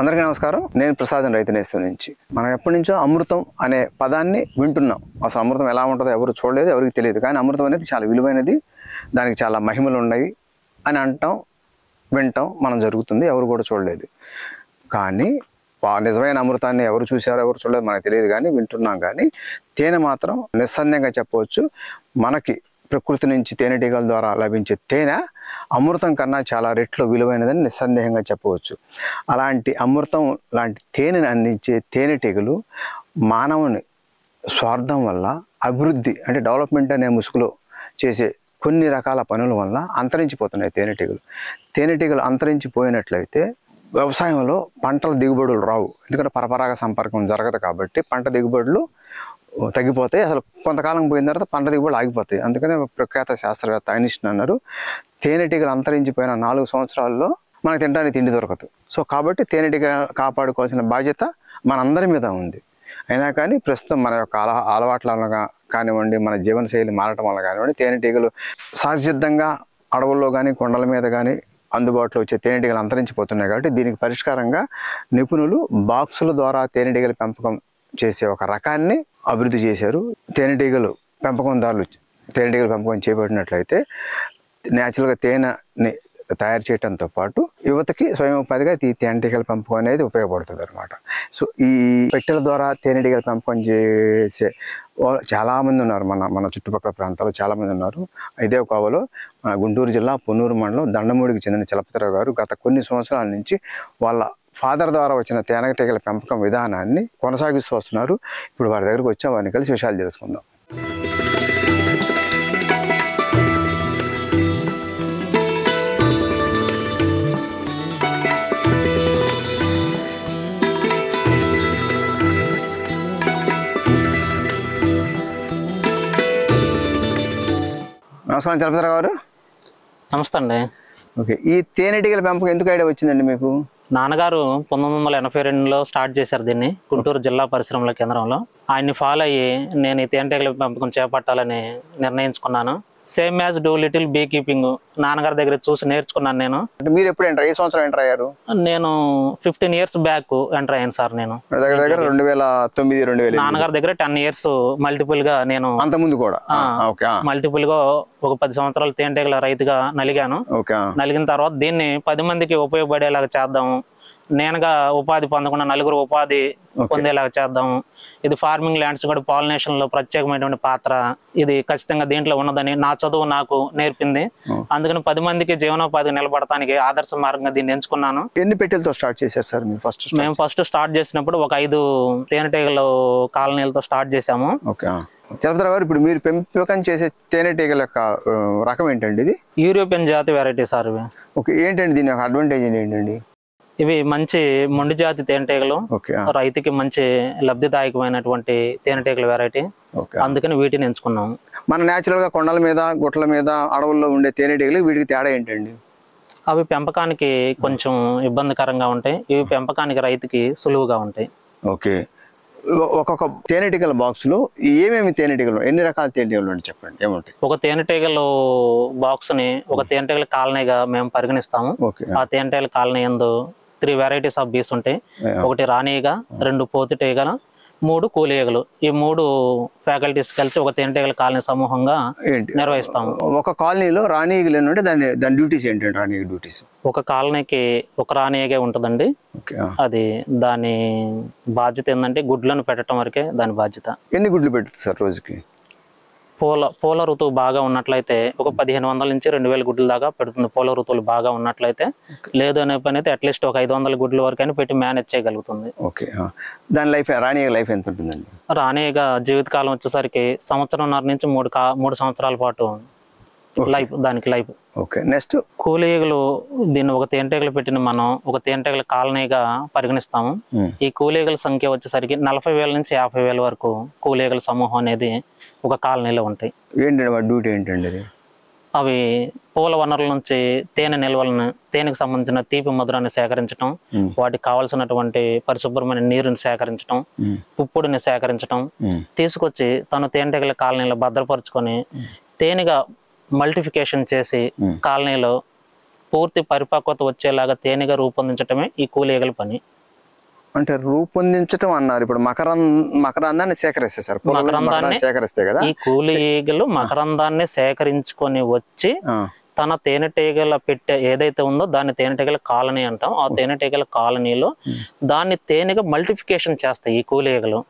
అందరికీ నమస్కారం. నేను ప్రసాదం రైతు నేస్తం నుంచి. మనం ఎప్పటి నుంచో అమృతం అనే పదాన్ని వింటున్నాం. అసలు అమృతం ఎలా ఉంటుందో ఎవరు చూడలేదు, ఎవరికి తెలియదు. కానీ అమృతం అనేది చాలా విలువైనది, దానికి చాలా మహిమలు ఉన్నాయి అని అంటాం, వింటాం మనం జరుగుతుంది. ఎవరు కూడా చూడలేదు. కానీ నిజమైన అమృతాన్ని ఎవరు చూశారో ఎవరు చూడలేదు మనకు తెలియదు, కానీ వింటున్నాం. కానీ తేనె మాత్రం నిస్సందేహంగా చెప్పవచ్చు, మనకి ప్రకృతి నుంచి తేనెటీగల ద్వారా లభించే తేనె అమృతం కన్నా చాలా రెట్లు విలువైనదని నిస్సందేహంగా చెప్పవచ్చు. అలాంటి అమృతం లాంటి తేనెని అందించే తేనెటీగలు మానవుని స్వార్థం వల్ల అభివృద్ధి అంటే డెవలప్మెంట్ అనే ముసుగులో చేసే కొన్ని రకాల పనుల వల్ల అంతరించిపోతున్నాయి తేనెటీగలు. తేనెటీగలు అంతరించిపోయినట్లయితే వ్యవసాయంలో పంటల దిగుబడులు రావు. ఎందుకంటే పరపరాగ సంపర్కం జరగదు కాబట్టి పంట దిగుబడులు తగ్గిపోతాయి. అసలు కొంతకాలం పోయిన తర్వాత పంట దిగుబడులు ఆగిపోతాయి. అందుకనే ప్రఖ్యాత శాస్త్రవేత్త ఐన్స్టీన్ అన్నారు, తేనెటీగలు అంతరించిపోయిన 4 సంవత్సరాల్లో మనకు తినడానికి తిండి దొరకదు. సో కాబట్టి తేనెటీగ కాపాడుకోవాల్సిన బాధ్యత మనందరి మీద ఉంది. అయినా కానీ ప్రస్తుతం మన యొక్క అలవాట్ల వల్ల కానివ్వండి, మన జీవనశైలి మారటం వల్ల కానివ్వండి, తేనెటీగలు సహజసిద్ధంగా అడవుల్లో కానీ కొండల మీద కానీ అందుబాటులో వచ్చే తేనెటీగలు అంతరించిపోతున్నాయి. కాబట్టి దీనికి పరిష్కారంగా నిపుణులు బాక్సుల ద్వారా తేనెటీగల పెంపకం చేసే ఒక రకాన్ని అభివృద్ధి చేశారు. తేనెటీగలు పెంపకందారులు తేనెటీగల పెంపకం చేపట్టినట్లయితే న్యాచురల్గా తేనెని తయారు చేయడంతో పాటు యువతకి స్వయం ఉపాధిగా ఈ తేనెటీగల పెంపకం అనేది ఉపయోగపడుతుంది అనమాట. సో ఈ పెట్టెల ద్వారా తేనెటీగల పెంపకం చేసే చాలామంది ఉన్నారు. మన చుట్టుపక్కల ప్రాంతాల్లో చాలామంది ఉన్నారు. ఇదే కోవలో మన గుంటూరు జిల్లా పొన్నూరు మండలం దండమూడికి చెందిన చలపతిరావు గారు గత కొన్ని సంవత్సరాల నుంచి వాళ్ళ ఫాదర్ ద్వారా వచ్చిన తేనెటీగల పెంపకం విధానాన్ని కొనసాగిస్తూ వస్తున్నారు. ఇప్పుడు వారి దగ్గరకు వచ్చాం, వారిని కలిసి విషయాలు తెలుసుకుందాం. నమస్కారం చలపతిరావు గారు. నమస్తే అండి. ఓకే, ఈ తేనెటీగల పెంపకం ఎందుకు ఐడియా వచ్చిందండి మీకు? నాన్నగారు 1982లో స్టార్ట్ చేశారు దీన్ని గుంటూరు జిల్లా పరిశ్రమల కేంద్రంలో. ఆయన్ని ఫాలో అయ్యి నేను ఈ తేనెటీగల పెంపకం చేపట్టాలని నిర్ణయించుకున్నాను. Same as do little be keeping నాన్నగారి దగ్గర చూసి నేర్చుకున్నాను నేను. మీరు ఎప్పుడు ఎంటర్, ఏ సంవత్సరం ఎంటర్ అయ్యారు? నేను 15 years బ్యాక్ ఎంటర్ అయ్యాను సార్. నేను దగ్గర 2009-2000 నాన్నగారి దగ్గర 10 years మల్టిపుల్ గా నేను అంతకుముందు కూడా మల్టిపుల్ గా ఒక 10 సంవత్సరాలు తేనెటీగల రైతుగా నలిగాను. నలిగిన తర్వాత దీన్ని 10 మందికి ఉపయోగపడేలాగా చేద్దాము, నేనుగా ఉపాధి పొందకుండా నలుగురు ఉపాధి పొందేలాగా చేద్దాము. ఇది ఫార్మింగ్ ల్యాండ్స్ కూడా పాలినేషన్ లో ప్రత్యేకమైనటువంటి పాత్ర ఇది ఖచ్చితంగా దీంట్లో ఉన్నదని నా చదువు నాకు నేర్పింది. అందుకని 10 మందికి జీవనోపాధి నిలబడటానికి ఆదర్శ మార్గంగా దీన్ని ఎంచుకున్నాను. ఎన్ని పెట్టెలతో స్టార్ట్ చేశారు సార్? మేము ఫస్ట్ స్టార్ట్ చేసినప్పుడు ఒక 5 తేనెటీగల కాలనీలతో స్టార్ట్ చేశాము. చలపతిరావు గారు, ఇప్పుడు మీరు పెంపకం చేసే తేనెటీగల యొక్క రకం ఏంటండి? ఇది యూరోపియన్ జాతి వెరైటీ సార్. ఓకే, ఏంటండి దీని యొక్క అడ్వాంటేజ్ ఏంటండి? ఇవి మంచి మొండి జాతి తేనెటీగలు, రైతుకి మంచి లబ్ధిదాయకమైనటువంటి తేనెటీగల వెరైటీ. అందుకని వీటిని ఎంచుకున్నాము. మన న్యాచురల్ గా కొండల మీద గుట్ల మీద అడవుల్లో ఉండే తేనెటీగలు వీటికి తేడా ఏంటండి? అవి పెంపకానికి కొంచెం ఇబ్బందికరంగా ఉంటాయి, ఇవి పెంపకానికి రైతుకి సులువుగా ఉంటాయి. ఓకే, ఒక్కొక్క తేనెటీగల బాక్స్ లో ఏమేమి తేనెటీగలు, ఎన్ని రకాల తేనెటీగలు అని చెప్పండి, ఏముంటాయి? ఒక తేనెటీగల బాక్స్ ని ఒక తేనెటీగల కాలనీగా మేము పరిగణిస్తాము. ఆ తేనెటీగల కాలనీ యందు 3 varieties ఆఫ్ బీస్ ఉంటాయి. ఒకటి రాణీగ, 2 పోతుటీగలు, 3 కూలీగలు. ఈ 3 ఫ్యాకల్టీస్ కలిసి ఒక తేనెటీగల కాలనీ సమూహంగా నిర్వహిస్తాము. ఒక కాలనీలో రాణీగలు ఏంటంటే దాని డ్యూటీస్ ఏంటంటే రాణీగ డ్యూటీస్ ఒక కాలనీకి ఒక రాణీగే ఉంటుందండి. అది దాని బాధ్యత ఏంటంటే గుడ్లను పెట్టడం వరకే దాని బాధ్యత. ఎన్ని గుడ్లు పెడుతుంది సార్ రోజుకి? పూల ఋతువు బాగా ఉన్నట్లయితే ఒక 1500 నుంచి 2000 గుడ్ల దాకా పెడుతుంది. పూల ఋతువులు బాగా ఉన్నట్లయితే, లేదు అనే పని అయితే అట్లీస్ట్ ఒక 500 గుడ్ల వరకు పెట్టి మేనేజ్ చేయగలుగుతుంది. ఓకే, దాని లైఫ్, రాణీగ లైఫ్ ఎంత ఉంటుందండి? రాణీగ జీవితకాలం వచ్చేసరికి 1.5 నుంచి 3 సంవత్సరాల పాటు లైఫ్, దానికి లైఫ్. Okay, next కూలీగలు. దీన్ని ఒక తేనెటీగలు పెట్టిన మనం ఒక తేనెటీగల కాలనీగా పరిగణిస్తాము. ఈ కూలీగల సంఖ్య వచ్చేసరికి 40,000 నుంచి 50,000 వరకు కూలీగల సమూహం అనేది ఒక కాలనీలో ఉంటాయి. ఏంటంటే వాటి డ్యూటీ ఏంటండి? అవి పూల వనరుల నుంచి తేనె నిల్వలను, తేనెకు సంబంధించిన తీపి మధురాన్ని సేకరించడం, వాటికి కావాల్సినటువంటి పరిశుభ్రమైన నీరుని సేకరించడం, పుప్పుడిని సేకరించడం, తీసుకొచ్చి తను తేనెటీగల కాలనీలో భద్రపరుచుకొని తేనెగా మల్టిఫికేషన్ చేసి కాలనీలో పూర్తి పరిపక్వత వచ్చేలాగా తేనెగా రూపొందించడమే ఈ కూలీగల పని. అంటే రూపొందించటం అన్నారు. ఇప్పుడు మకరందాన్ని సేకరిస్తారు, మకరందాన్ని సేకరిస్తే కదా ఈ కూలి ఈగలు మకరందాన్ని సేకరించుకొని వచ్చి తన తేనెటీగల పెట్టె ఏదైతే ఉందో దాన్ని తేనెటీగల కాలనీ అంటాం. ఆ తేనెటీగల కాలనీలో దాన్ని తేనెగా మల్టిఫికేషన్ చేస్తాయి ఈ కూలి ఈగలు.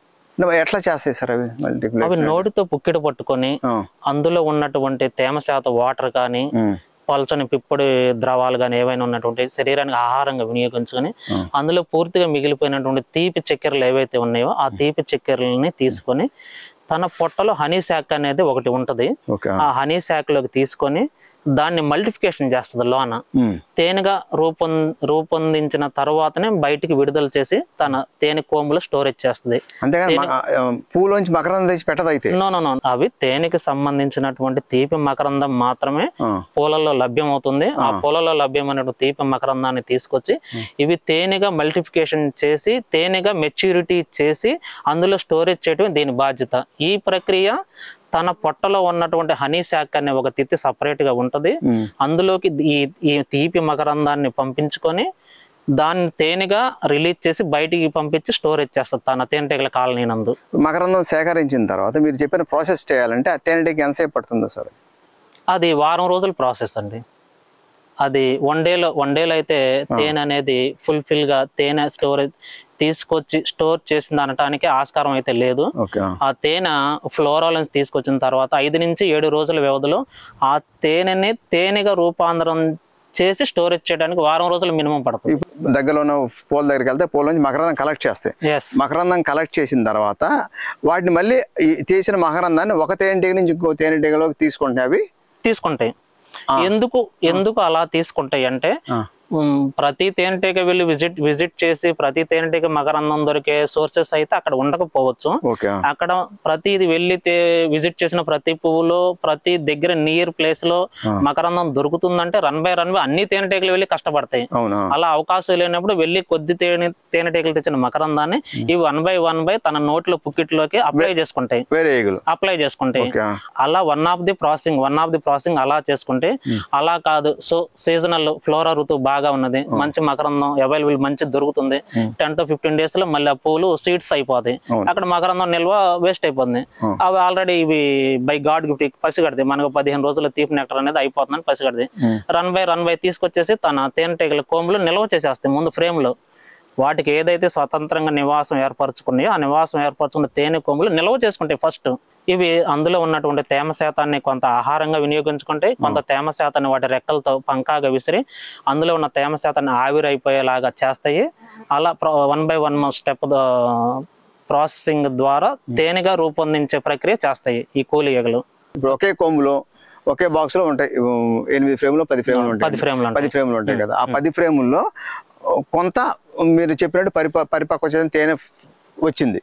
ఎట్లా చేస్తాయి సార్ అవి? అవి నోటితో పుక్కిడి పట్టుకొని అందులో ఉన్నటువంటి తేమ శాతం వాటర్ కానీ పల్చని పిప్పడి ద్రవాలు కానీ ఏవైనా ఉన్నటువంటి శరీరానికి ఆహారంగా వినియోగించుకొని అందులో పూర్తిగా మిగిలిపోయినటువంటి తీపి చక్కెరలు ఏవైతే ఉన్నాయో ఆ తీపి చక్కెరలని తీసుకొని తన పొట్టలో హనీ శాక్ అనేది ఒకటి ఉంటది. ఆ హనీ శాక్ లోకి తీసుకొని దాన్ని మల్టిఫికేషన్ చేస్తుంది. లోన తేనెగా రూపొందించిన తర్వాతనే బయటికి విడుదల చేసి తన తేనె కోంబులో స్టోరేజ్ చేస్తుంది. నో అవి తేనెకి సంబంధించినటువంటి తీపి మకరందం మాత్రమే పూలలో లభ్యం అవుతుంది. ఆ పూలలో లభ్యమైనటువంటి తీపి మకరందాన్ని తీసుకొచ్చి ఇవి తేనెగా మల్టిఫికేషన్ చేసి తేనెగా మెచ్యూరిటీ చేసి అందులో స్టోరేజ్ చేయడం దీని బాధ్యత. ఈ ప్రక్రియ తన పొట్టలో ఉన్నటువంటి హనీ శాక్ అనే ఒక తిత్తి సపరేట్ గా ఉంటది. అందులోకి ఈ తీపి మకరందాన్ని పంపించుకొని దాన్ని తేనెగా రిలీజ్ చేసి బయటికి పంపించి స్టోరేజ్ చేస్తుంది తన తేనెటీగల కాలనీ నందు. మకరందం సేకరించిన తర్వాత మీరు చెప్పిన ప్రాసెస్ చేయాలంటే ఆ తేనెటీగ ఎంతసేపు పడుతుందో సార్? అది వారం రోజుల ప్రాసెస్ అండి. అది వన్ డేలో అయితే తేనె అనేది ఫుల్ఫిల్ గా తేనె స్టోరేజ్ తీసుకొచ్చి స్టోర్ చేసింది అనటానికి ఆస్కారం అయితే లేదు. ఆ తేనె ఫ్లోరాల నుంచి తీసుకొచ్చిన తర్వాత 5 నుంచి 7 రోజుల వ్యవధిలో ఆ తేనెని తేనెగా రూపాంతరం చేసి స్టోరేజ్ చేయడానికి వారం రోజులు మినిమం పడుతుంది. దగ్గరలో ఉన్న పూల దగ్గరికి వెళ్తే పూల నుంచి మకరందం కలెక్ట్ చేస్తాయి. మకరందం కలెక్ట్ చేసిన తర్వాత వాటిని మళ్ళీ తీసిన మకరందాన్ని ఒక తేనెటీగ నుంచి ఇంకో తేనెటీగలోకి తీసుకుంటాయి. ఎందుకు అలా తీసుకుంటాయి అంటే ప్రతి తేనెటీగ వెళ్ళి విజిట్ చేసి ప్రతి తేనెటీగ మకరందం దొరికే సోర్సెస్ అయితే అక్కడ ఉండకపోవచ్చు. అక్కడ ప్రతిది వెళ్ళి విజిట్ చేసిన ప్రతి పువ్వులో ప్రతి దగ్గర నియర్ ప్లేస్ లో మకరందం దొరుకుతుందంటే రన్ బై అన్ని తేనెటీగలు వెళ్ళి కష్టపడతాయి. అలా అవకాశం లేనప్పుడు వెళ్ళి కొద్ది తేనెటీగలు తెచ్చిన మకరందాన్ని ఇవి వన్ బై తన నోట్లో పుక్కిట్లోకి అప్లై చేసుకుంటాయి. అలా వన్ ఆఫ్ ది ప్రాసెసింగ్ అలా చేసుకుంటే అలా కాదు. సో సీజనల్ ఫ్లోరా ఋతువు బాగా ఉన్నది, మంచి మకరందం అవైలబుల్ మంచి దొరుకుతుంది. 10 to 15 days లో మళ్ళీ ఆ పూలు సీడ్స్ అయిపోతాయి. అక్కడ మకరందం నిల్వ వేస్ట్ అయిపోతుంది. అవి ఆల్రెడీ ఇవి బై గాడ్ గిఫ్ట్ పసిగడతాయి. మనకు 15 రోజుల తీపి నెక్టర్ అనేది అయిపోతుందని పసిగడతాయి. రన్ బై తీసుకొచ్చేసి తన తేనెటీగల కోంబులు నిల్వ చేసేస్తాయి. ముందు ఫ్రేమ్ లో వాటికి ఏదైతే స్వతంత్రంగా నివాసం ఏర్పరచుకున్నాయో ఆ నివాసం ఏర్పరచుకున్న తేనె కొమ్ములు నిల్వ చేసుకుంటాయి. ఫస్ట్ ఇవి అందులో ఉన్నటువంటి తేమ శాతాన్ని కొంత ఆహారంగా వినియోగించుకుంటే కొంత తేమ శాతాన్ని వాటి రెక్కలతో పంకాగా విసిరి అందులో ఉన్న తేమ శాతాన్ని ఆవిరైపోయేలాగా చేస్తాయి. అలా 1 by 1 స్టెప్ ప్రాసెసింగ్ ద్వారా తేనెగా రూపొందించే ప్రక్రియ చేస్తాయి ఈ కూలి ఈగలు. ఇప్పుడు ఒకే కొమ్ములో ఒకే బాక్స్ లో ఉంటాయి 8 ఫ్రేములు 10 ఫ్రేములు ఉంటాయి. 10 ఫ్రేములు ఉంటాయి కదా. ఆ 10 ఫ్రేముల్లో కొంత మీరు చెప్పినట్టు పరిపక్వ చేసిన తేనె వచ్చింది,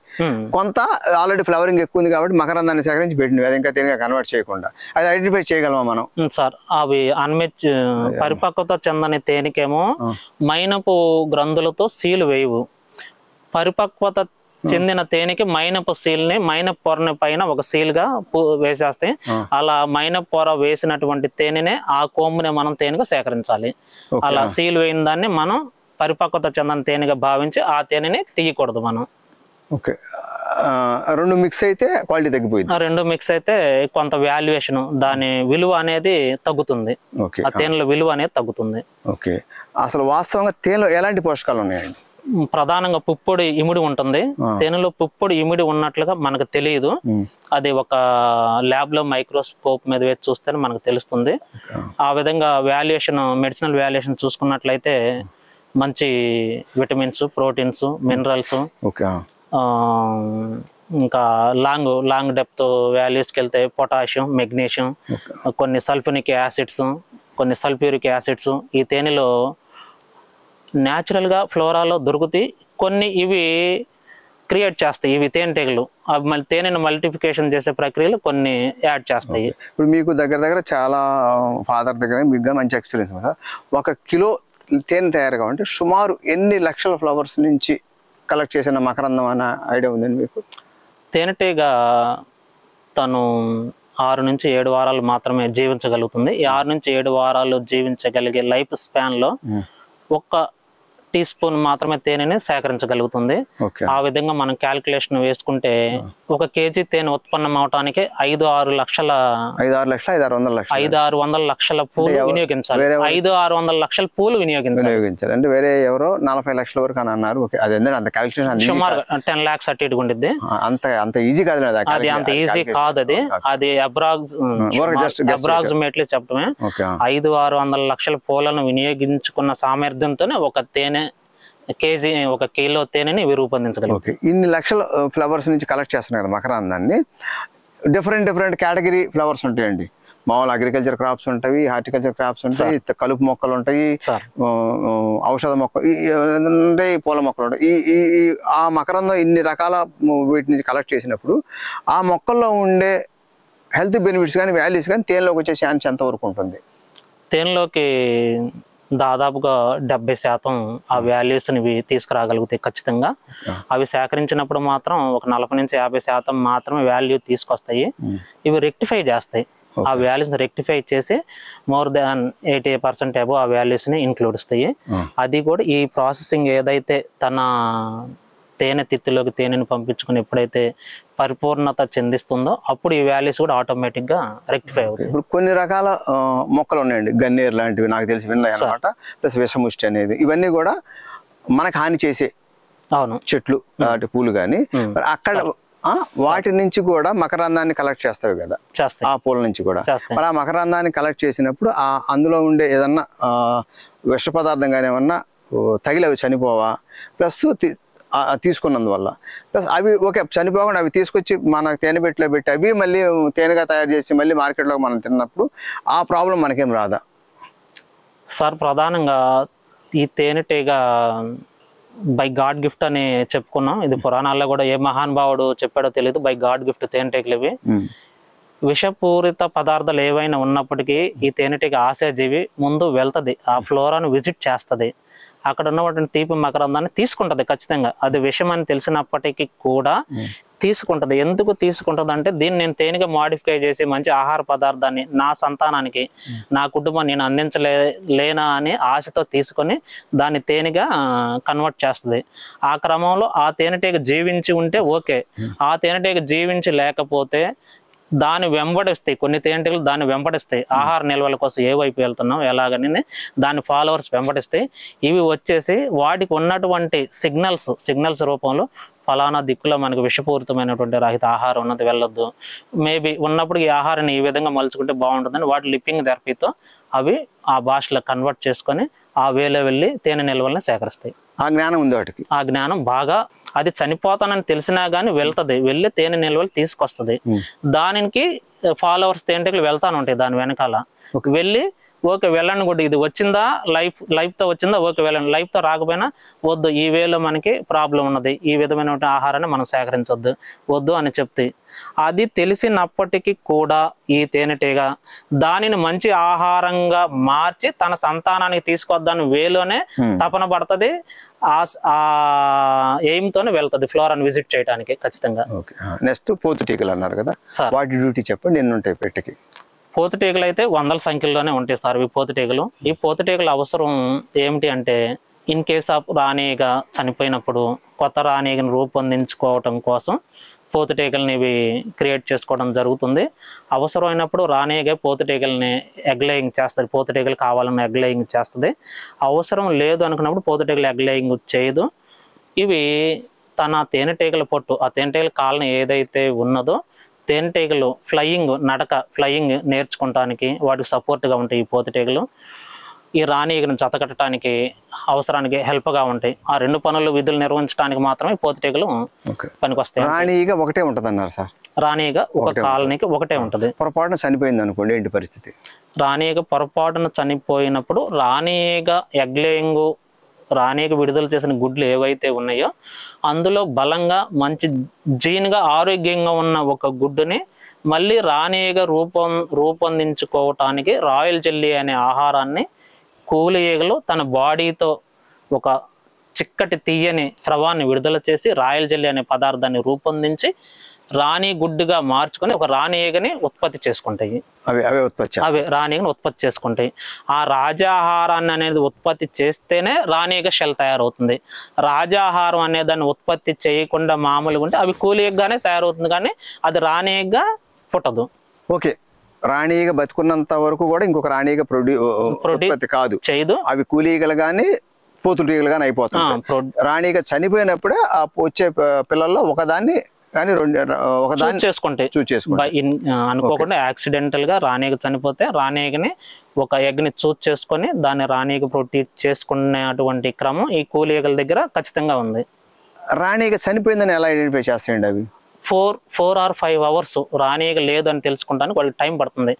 కొంత ఆల్రెడీ ఫ్లవరింగ్ ఎక్కువ ఉంది కాబట్టి మకరందాన్ని సేకరించి పెట్టింది, అది ఇంకా తేనెగా కన్వర్ట్ చేయకుండా అది ఐడెంటిఫై చేయగలమా మనం? సార్ అవి పరిపక్వత చెందని తేనెకేమో మైనపు గ్రంథులతో సీలు వేయవు. పరిపక్వత చెందిన తేనెకి మైనపు సీల్ని మైనపు పొరని పైన ఒక సీల్ గా వేసేస్తే అలా మైనపు పొర వేసినటువంటి తేనెనే ఆ కోంబుని మనం తేనెగా సేకరించాలి. అలా సీల్ వేయిన దాన్ని మనం పరిపక్వత చెందని తేనెగా భావించి ఆ తేనెని తీయకూడదు మనం. ఓకే, రెండు మిక్స్ అయితే క్వాలిటీ తగ్గిపోయింది. రెండు మిక్స్ అయితే కొంత వాల్యుయేషన్ దాని విలువ అనేది తగ్గుతుంది. ఆ తేనెల విలువ అనేది తగ్గుతుంది. ఓకే, అసలు వాస్తవంగా తేనెలో ఎలాంటి పోషకాలు ఉన్నాయండి? ప్రధానంగా పుప్పొడి ఇమిడి ఉంటుంది. తేనెలో పుప్పొడి ఇమిడి ఉన్నట్లుగా మనకు తెలియదు. అది ఒక ల్యాబ్ లో మైక్రోస్కోప్ మీద వేసి చూస్తేనే మనకు తెలుస్తుంది. ఆ విధంగా వాల్యుయేషన్ మెడిసినల్ వాల్యుయేషన్ చూసుకున్నట్లయితే మంచి విటమిన్స్, ప్రోటీన్స్, మినరల్స్, ఇంకా లాంగ్ డెప్త్ వాల్యూస్కి వెళ్తే పొటాషియం, మెగ్నీషియం, కొన్ని సల్ఫ్యూరిక్ యాసిడ్స్, కొన్ని సల్ఫ్యూరిక్ యాసిడ్స్ ఈ తేనెలో న్యాచురల్ గా ఫ్లోరాలో దొరుకుతాయి. కొన్ని ఇవి క్రియేట్ చేస్తాయి ఇవి తేనెటీగలు. అవి మళ్ళీ తేనెను మల్టిఫికేషన్ చేసే ప్రక్రియలు కొన్ని యాడ్ చేస్తాయి. ఇప్పుడు మీకు దగ్గర చాలా ఫాదర్ దగ్గర మీకు మంచి ఎక్స్పీరియన్స్ ఉంది సార్. 1 కిలో తేనె తయారు కావాలంటే సుమారు ఎన్ని లక్షల ఫ్లవర్స్ నుంచి కలెక్ట్ చేసిన మకరందం అనే ఐడియా ఉందండి మీకు? తేనెటీగ తను 6 నుంచి 7 వారాలు మాత్రమే జీవించగలుగుతుంది. ఈ 6 నుంచి 7 వారాలు జీవించగలిగే లైఫ్ స్పాన్ లో ఒక్క టీ స్పూన్ మాత్రమే తేనెని సేకరించగలుగుతుంది. ఆ విధంగా మనం క్యాల్కులేషన్ వేసుకుంటే 1 కేజీ తేనె ఉత్పన్నం అవటానికి 5-6 లక్షల పూలు వినియోగించాలి. 500-600 లక్షల పూలు వినియోగించాలి. అంటే వేరే ఎవరో 40 లక్షల వరకు అని అన్నారు. అది అంత క్యాల్కులేషన్ సుమారు 10 lakhs అటు ఇటు ఉండిద్ది. అంత ఈజీ కాదు అది, అంత ఈజీ కాదు. అది అప్రాక్సిమేట్లీ చెప్పడమే. 500-600 లక్షల పూలను వినియోగించుకున్న సామర్థ్యంతోనే 1 కిలో తేనెని ఇవి రూపొందించగలుగుతాయి. ఇన్ని లక్షల ఫ్లవర్స్ నుంచి కలెక్ట్ చేస్తున్నాయి కదా మకరందాన్ని. డిఫరెంట్ కేటగిరీ ఫ్లవర్స్ ఉంటాయండి. మామూలు అగ్రికల్చర్ క్రాప్స్ ఉంటాయి, హార్టికల్చర్ క్రాప్స్ ఉంటాయి, కలుపు మొక్కలు ఉంటాయి, ఔషధ మొక్కలు ఉంటాయి, పూల మొక్కలు ఉంటాయి. ఆ మకరందం ఇన్ని రకాల వీటి నుంచి కలెక్ట్ చేసినప్పుడు ఆ మొక్కల్లో ఉండే హెల్త్ బెనిఫిట్స్ కానీ వాల్యూస్ కానీ తేనెలోకి వచ్చే ఛాన్స్ ఎంతవరకు ఉంటుంది? తేనెలోకి దాదాపుగా 70% ఆ వాల్యూస్ని తీసుకురాగలుగుతాయి ఖచ్చితంగా. అవి సేకరించినప్పుడు మాత్రం ఒక 40-50% మాత్రమే వాల్యూ తీసుకొస్తాయి. ఇవి రెక్టిఫై చేస్తాయి. ఆ వాల్యూస్ రెక్టిఫై చేసి మోర్ దాన్ 80% అబో ఆ వాల్యూస్ని ఇంక్లూడ్ ఇస్తాయి. అది కూడా ఈ ప్రాసెసింగ్ ఏదైతే తన తేనె తిత్తిలోకి తేనెని పంపించుకుని ఎప్పుడైతే పరిపూర్ణత చెందిస్తుందో అప్పుడు ఈ వాల్యూస్ కూడా ఆటోమేటిక్గా రెక్టిఫై అవుతాయి. ఇప్పుడు కొన్ని రకాల మొక్కలు ఉన్నాయండి, గన్నేరు లాంటివి నాకు తెలిసి విన్నాయి అన్నమాట. ప్లస్ విషముష్టి అనేది, ఇవన్నీ కూడా మనకు హాని చేసే చెట్లు అలాంటి పూలు కానీ అక్కడ వాటి నుంచి కూడా మకరందాన్ని కలెక్ట్ చేస్తాయి కదా, ఆ పూల నుంచి కూడా. మరి ఆ మకరందాన్ని కలెక్ట్ చేసినప్పుడు అందులో ఉండే ఏదన్నా విష పదార్థం కానీ ఏమన్నా తగిలి అవి చనిపోవా, ప్లస్ తీసుకున్నందువల్ల, ప్లస్ అవి చనిపోకుండా అవి తీసుకొచ్చి మన తేనెబెట్టులో పెట్టి అవి మళ్ళీ తేనెగా తయారు చేసి మళ్ళీ మార్కెట్లో మనం తిన్నప్పుడు ఆ ప్రాబ్లం మనకేం రాదా? సార్, ప్రధానంగా ఈ తేనెటీగ బై గాడ్ గిఫ్ట్ అని చెప్పుకున్నాం. ఇది పురాణాల్లో కూడా ఏ మహానుభావుడు చెప్పాడో తెలియదు. బై గాడ్ గిఫ్ట్ తేనెటీగలు ఇవి. విషపూరిత పదార్థాలు ఏవైనా ఉన్నప్పటికీ ఈ తేనెటీగ ఆశాజీవి ముందు వెళ్తుంది, ఆ ఫ్లోరాను విజిట్ చేస్తుంది, అక్కడ ఉన్నటువంటి తీపి మకరందాన్ని తీసుకుంటది ఖచ్చితంగా. అది విషం అని తెలిసినప్పటికీ కూడా తీసుకుంటది. ఎందుకు తీసుకుంటది అంటే, దీన్ని నేను మోడిఫై చేసి మంచి ఆహార పదార్థాన్ని నా సంతానానికి, నా కుటుంబం నేను అందించలేనా అని ఆశతో తీసుకొని దాన్ని తేనెగా కన్వర్ట్ చేస్తుంది. ఆ క్రమంలో ఆ తేనెటీగ జీవించి ఉంటే ఓకే, ఆ తేనెటీగ జీవించి లేకపోతే దాన్ని వెంబడిస్తాయి. కొన్ని తేనెటీగలు దాన్ని వెంబడిస్తాయి. ఆహార నిల్వల కోసం ఏ వైపు వెళ్తున్నాం ఎలాగని దాని ఫాలోవర్స్ వెంబడిస్తాయి. ఇవి వచ్చేసి వాటికి ఉన్నటువంటి సిగ్నల్స్ రూపంలో ఫలానా దిక్కులో మనకు విషపూరితమైనటువంటి రహిత ఆహారం ఉన్నది, వెళ్ళొద్దు, మేబీ ఉన్నప్పుడు ఈ ఆహారాన్ని ఈ విధంగా మలుచుకుంటే బాగుంటుందని వాటి లిప్పింగ్ థెరపీతో అవి ఆ భాషలో కన్వర్ట్ చేసుకొని ఆ వేలో వెళ్ళి తేనె నిల్వల్ని సేకరిస్తాయి. ఆ జ్ఞానం ఉంది వాటికి. ఆ జ్ఞానం బాగా, అది చనిపోతానని తెలిసినా గానీ వెళ్తుంది, వెళ్ళి తేనె నిల్వలు తీసుకొస్తుంది. దానికి ఫాలోవర్స్ తేనెటీగలు వెళ్తాను ఉంటాయి దాని వెనకాల. వెళ్ళి ఓకే వెళ్ళండి కూడా, ఇది వచ్చిందా లైఫ్తో వచ్చిందా, ఓకే వెళ్ళండి, లైఫ్తో రాకపోయినా వద్దు, ఈ వేలో మనకి ప్రాబ్లం ఉన్నది, ఈ విధమైన ఆహారాన్ని మనం సేకరించొద్దు, వద్దు అని చెప్తాయి. అది తెలిసినప్పటికీ కూడా ఈ తేనెటీగ దానిని మంచి ఆహారంగా మార్చి తన సంతానానికి తీసుకొద్దాని వేలోనే తపన పడుతుంది. ఆ ఎయిమ్తోనే వెళ్తుంది ఫ్లోరాన్ని విజిట్ చేయడానికి ఖచ్చితంగా. నెక్స్ట్ పోతుటీగలు అన్నారు కదా, వాటి డ్యూటీ చెప్పండి, ఎన్ని ఉంటాయి పెట్టకి? పోతుటీగలు అయితే 100ల సంఖ్యలోనే ఉంటాయి సార్ ఈ పోతుటీగలు. ఈ పోతుటీగల అవసరం ఏమిటి అంటే, ఇన్ కేస్ ఆఫ్ రాణీగ చనిపోయినప్పుడు కొత్త రాణీగను రూపొందించుకోవటం కోసం పోతుటీగల్ని ఇవి క్రియేట్ చేసుకోవడం జరుగుతుంది. అవసరమైనప్పుడు రాణీగ పోతుటీగల్ని ఎగ్ లేయింగ్ చేస్తుంది, పోతుటీగలు కావాలన్న ఎగ్ లేయింగ్ చేస్తుంది. అవసరం లేదు అనుకున్నప్పుడు పోతుటీగలు ఎగ్ లేయింగ్ చేయదు. ఇవి తన తేనెటీగల పొట్టు, ఆ తేనెటీగల కాలనీ ఏదైతే ఉన్నదో తేనెటీగలు ఫ్లయింగ్ నేర్చుకోవటానికి వాటికి సపోర్ట్గా ఉంటాయి ఈ పోతుటీగలు. ఈ రాణీగను జతకట్టడానికి అవసరానికి హెల్ప్గా ఉంటాయి. ఆ 2 పనులు విధులు నిర్వహించడానికి మాత్రమే పోతుటీగలు పనికొస్తాయి. రాణీగ ఒకటే ఉంటుంది అన్నారు సార్. రాణీగ ఒక కాలనీకి ఒకటే ఉంటుంది. పొరపాటున చనిపోయింది అనుకోండి, ఏంటి పరిస్థితి? రాణీగ పొరపాటున చనిపోయినప్పుడు రాణీగ ఎగ్ లేయింగ్, రాణీగ విడుదల చేసిన గుడ్లు ఏవైతే ఉన్నాయో అందులో బలంగా మంచి జీన్గా ఆరోగ్యంగా ఉన్న ఒక గుడ్డుని మళ్ళీ రాణీగ రూపొందించుకోవటానికి రాయల్ జెల్లీ అనే ఆహారాన్ని కూలి ఈగలు తన బాడీతో ఒక చిక్కటి తీయని స్రవాన్ని విడుదల చేసి రాయల్ జెల్లీ అనే పదార్థాన్ని రూపొందించి రాణి గుడ్డుగా మార్చుకొని ఒక రాణి ఈగని ఉత్పత్తి చేసుకుంటాయి. అవి రాణి ఈగని ఉత్పత్తి చేసుకుంటాయి. ఆ రాజాహారాన్ని అనేది ఉత్పత్తి చేస్తేనే రాణి ఈగ షెల్ తయారవుతుంది. రాజాహారం అనే దాన్ని ఉత్పత్తి చేయకుండా మామూలుగా ఉంటే అవి కూలి ఈగగానే తయారవుతుంది, కానీ అది రాణి ఈగగా పుట్టదు. ఓకే, రాణి ఈగ బతుకున్నంత వరకు కూడా ఇంకొక రాణి ఈగ ఉత్పత్తి కాదు, చేయదు. అవి కూలి ఈగలు కానీ పోతులు ఈగలు కానీ అయిపోతుంది. రాణి ఈగ చనిపోయినప్పుడే ఆ వచ్చే పిల్లల్లో ఒకదాన్ని కానీ ఒకదాన్ని అనుకోకుండా యాక్సిడెంటల్ గా రాణిగ చనిపోతే రాణిగని ఒక ఎగ్ని చూస్ చేసుకొని దాన్ని రాణిగ ప్రొటీన్ చేసుకునేటువంటి క్రమం ఈ కూలి ఈగల దగ్గర ఖచ్చితంగా ఉంది. రాణిగ చనిపోయిందని ఎలా ఐడెంటిఫై చేస్తాయండి? అవి 4 or 5 hours రాణిగ లేదు అని తెలుసుకుంటానికి వాడికి టైం పడుతుంది.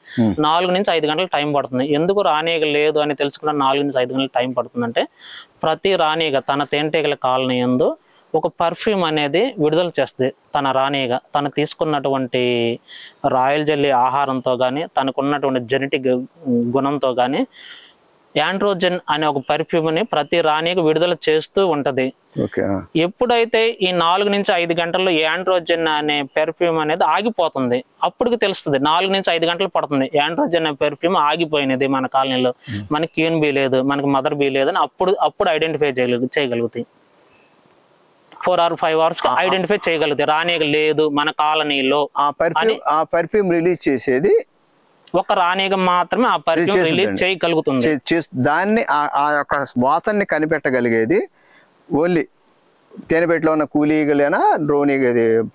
4 నుంచి 5 గంటలు టైం పడుతుంది. ఎందుకు రాణిగ లేదు అని తెలుసుకుంటా 4 నుంచి 5 గంటలు టైం పడుతుంది అంటే, ప్రతి రాణిగ తన తేనెటీగల కాలనీ యందు ఒక పర్ఫ్యూమ్ అనేది విడుదల చేస్తుంది. తన రాణిగా తను తీసుకున్నటువంటి రాయల్ జెల్లీ ఆహారంతో కానీ తనకున్నటువంటి జెనెటిక్ గుణంతో కానీ యాండ్రోజన్ అనే ఒక పర్ఫ్యూమ్ని ప్రతి రాణికి విడుదల చేస్తూ ఉంటది. ఎప్పుడైతే ఈ 4 నుంచి 5 గంటల్లో యాండ్రోజన్ అనే పెర్ఫ్యూమ్ అనేది ఆగిపోతుంది, అప్పటికి తెలుస్తుంది. 4 నుంచి 5 గంటలు పడుతుంది. యాండ్రోజన్ అనే పెర్ఫ్యూమ్ ఆగిపోయినది మన కాలనీలో, మనకి క్యూన్ బీ లేదు, మనకి మదర్ బీ లేదు అని అప్పుడు ఐడెంటిఫై చేయగలుగుతాయి. 4 or 5 hours ఐడెంటిఫై చేయగలుగుతాయి రాణిగ లేదు మన కాలనీలో. ఆ పర్ఫ్యూమ్ రిలీజ్ చేసేది ఒక రాణిగ మాత్రమే ఆ పర్ఫ్యూమ్ రిలీజ్ చేయగలుగుతుంది. దాన్ని ఆ యొక్క వాసనని కనిపెట్టగలిగేది ఓన్లీ తేనెపెట్టలో ఉన్న కూలీగలేనా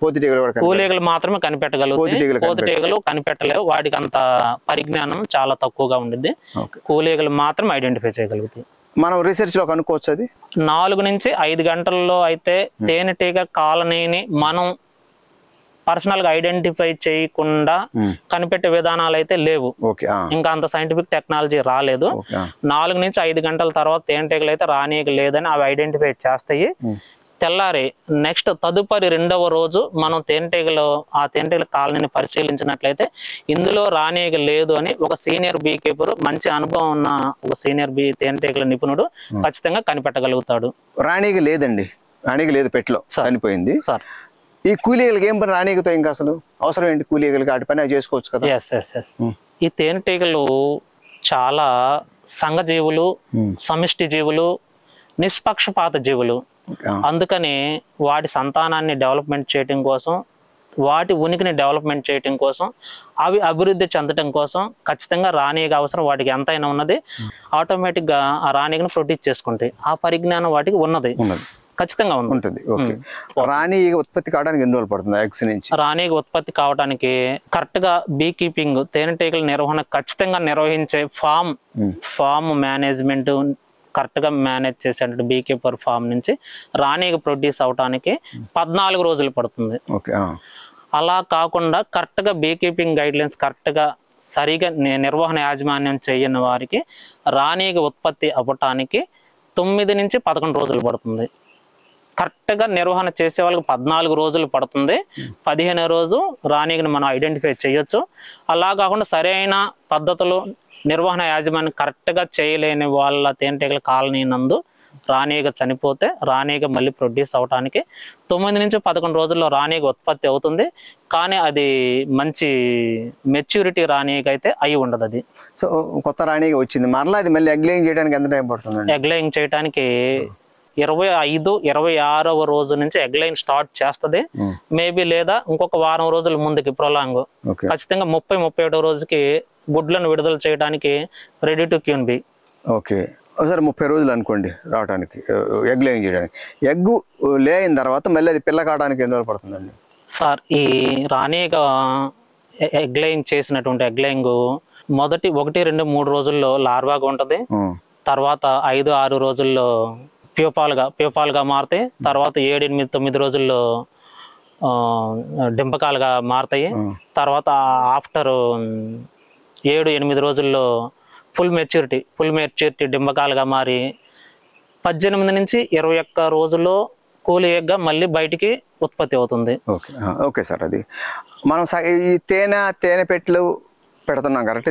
పోతుటీగలు? కూలీగలు మాత్రమే కనిపెట్టగలుగుతాయి, పోతుటీగలు కనిపెట్టలేవు. వాటికి అంత పరిజ్ఞానం చాలా తక్కువగా ఉండిద్ది. కూలీగలు మాత్రం ఐడెంటిఫై చేయగలుగుతాయి. మనం రీసెర్చ్ లో కనుక్కోవచ్చు. అది 4 నుంచి 5 గంటల్లో అయితే తేనెటీగ కాలనీని మనం పర్సనల్ గా ఐడెంటిఫై చేయకుండా కనిపెట్టే విధానాలు అయితే లేవు. ఇంకా అంత సైంటిఫిక్ టెక్నాలజీ రాలేదు. 4 నుంచి 5 గంటల తర్వాత తేనెటీగలు అయితే రాణిగ లేదని అవి ఐడెంటిఫై చేస్తాయి. తెల్లారి నెక్స్ట్ తదుపరి 2వ రోజు మనం ఆ తేనెటీగల కాలనీని పరిశీలించినట్లయితే ఇందులో రాణిగ లేదు అని ఒక సీనియర్ బీ కీపర్, మంచి అనుభవం ఉన్న ఒక సీనియర్ తేనెటీగల నిపుణుడు ఖచ్చితంగా కనిపెట్టగలుగుతాడు. రాణిగ లేదండి, రాణిగ లేదు, పెట్లో చనిపోయింది. ఈ కూలీగలకి ఏం పని రాణిగతో? ఇంకా అసలు అవసరం ఏంటి కూలీగలకి? వాటి పని చేసుకోవచ్చు కదా. ఈ తేనెటీగలు చాలా సంఘజీవులు, సమిష్టి జీవులు, నిష్పక్షపాత జీవులు. అందుకని వాటి సంతానాన్ని డెవలప్మెంట్ చేయటం కోసం, వాటి ఉనికిని డెవలప్మెంట్ చేయటం కోసం, అవి అభివృద్ధి చెందటం కోసం ఖచ్చితంగా రాణిగ అవసరం. వాటికి ఎంతైనా ఉన్నది. ఆటోమేటిక్ గా ఆ రాణిగను ప్రొడ్యూస్ చేసుకుంటాయి. ఆ పరిజ్ఞానం వాటికి ఉన్నది, ఖచ్చితంగా ఉంటుంది. రాణిగ ఉత్పత్తి కావడానికి ఎన్ని రోజులు పడుతుంది? ఎగ్స్ నుంచి రాణిగ ఉత్పత్తి కావడానికి కరెక్ట్ గా బీ కీపింగ్, తేనెటీగల నిర్వహణ ఖచ్చితంగా నిర్వహించే ఫామ్ మేనేజ్మెంట్ కరెక్ట్ గా మేనేజ్ చేసేటట్టు బీ కీపర్ ఫామ్ నుంచి రాణిగ ప్రొడ్యూస్ అవడానికి 14 రోజులు పడుతుంది. అలా కాకుండా కరెక్ట్ గా be keeping guide lines correct గా సరిగా నిర్వహణ యాజమాన్యం చేయని వారికి రాణిగ ఉత్పత్తి అవ్వటానికి 9 నుంచి 11 రోజులు పడుతుంది. కరెక్ట్ గా నిర్వహణ చేసే వాళ్ళకి 14 రోజులు పడుతుంది. 15వ రోజు రాణిగని మనం ఐడెంటిఫై చేయొచ్చు. అలా కాకుండా సరైన పద్ధతులు నిర్వహణ యాజమాన్యం కరెక్ట్ గా చేయలేని వాళ్ళ తేనెటీగల కాలనీ నందు రాణిగ చనిపోతే రాణిగ మళ్ళీ ప్రొడ్యూస్ అవడానికి 9 నుంచి 11 రోజుల్లో రాణిగ ఉత్పత్తి అవుతుంది. కానీ అది మంచి మెచ్యూరిటీ రాణిగ అయితే అయి ఉండదు. అది సో కొత్త రాణిగ వచ్చింది, మరలా అది మళ్ళీ ఎగ్ లేయింగ్ చేయడానికి ఎంత టైం పడుతుంది? ఎగ్ లేయింగ్ చేయడానికి 25-26వ రోజు నుంచి ఎగ్ లైన్ స్టార్ట్ చేస్తుంది. మేబీ లేదా ఇంకొక వారం రోజుల ముందుకి ప్రొలాంగ్ ఖచ్చితంగా 30-31వ రోజుకి గుడ్లను విడుదల చేయడానికి ready to క్యూన్ be. Okay sir, 30 రోజులు అనుకోండి రావడానికి, ఎగ్ లేయింగ్ చేయడానికి. ఎగ్ లే అయిన తర్వాత మళ్ళీ అది పిల్ల కావడానికి ఎన్ని రోజులు పడుతుందండి? సార్, ఈ రాణిగ ఎగ్ లేయింగ్ చేసినటువంటి ఎగ్ లేయింగ్ మొదటి 1, 2, 3 రోజుల్లో లార్వాగా ఉంటది. తర్వాత 5-6 రోజుల్లో ప్యూపాలుగా మారుతాయి. తర్వాత 7, 8, 9 రోజుల్లో డింపకాలుగా మారుతాయి. తర్వాత ఆఫ్టర్ 7, 8 రోజుల్లో ఫుల్ మెచ్యూరిటీ డింపకాలుగా మారి 18 నుంచి 21 రోజుల్లో కూలి ఎగ్గా మళ్ళీ బయటికి ఉత్పత్తి అవుతుంది. ఓకే సార్, అది మనం ఈ తేనె పెట్టలు పెడుతున్నాం కాబట్టి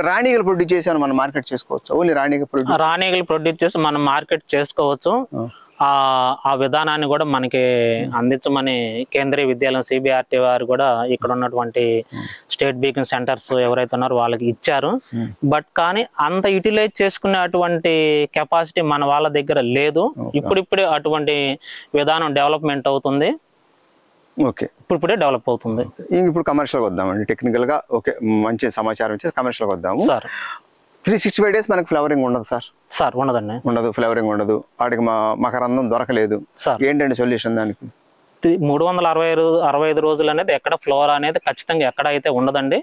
రాణిగలు ప్రొడ్యూస్ చేసి మనం మార్కెట్ చేసుకోవచ్చు. ఓన్లీ రాణిగలు ప్రొడ్యూస్ చేసి మనం మార్కెట్ చేసుకోవచ్చు. ఆ విధానాన్ని కూడా మనకి అందించమని కేంద్రీయ విద్యాలయం CBRT వారు కూడా ఇక్కడ ఉన్నటువంటి స్టేట్ బీకింగ్ సెంటర్స్ ఎవరైతే ఉన్నారో వాళ్ళకి ఇచ్చారు. బట్ కానీ అంత యూటిలైజ్ చేసుకునేటువంటి కెపాసిటీ మన వాళ్ళ దగ్గర లేదు. ఇప్పుడిప్పుడే అటువంటి విధానం డెవలప్మెంట్ అవుతుంది. ఓకే, ఇప్పుడే డెవలప్ అవుతుంది. ఇప్పుడు కమర్షియల్గా వద్దామండి. టెక్నికల్గా ఓకే, మంచి సమాచారం ఇచ్చేసి కమర్షియల్గా వద్దాము సార్. 365 days మనకి ఫ్లవరింగ్ ఉండదు సార్? సార్ ఉండదండి, ఉండదు, ఫ్లవరింగ్ ఉండదు, వాటికి మకరందం దొరకలేదు సార్. ఏంటండి సొల్యూషన్ దానికి? 365 రోజులు అనేది ఎక్కడ ఫ్లోరా అనేది ఖచ్చితంగా ఎక్కడ అయితే ఉండదండి.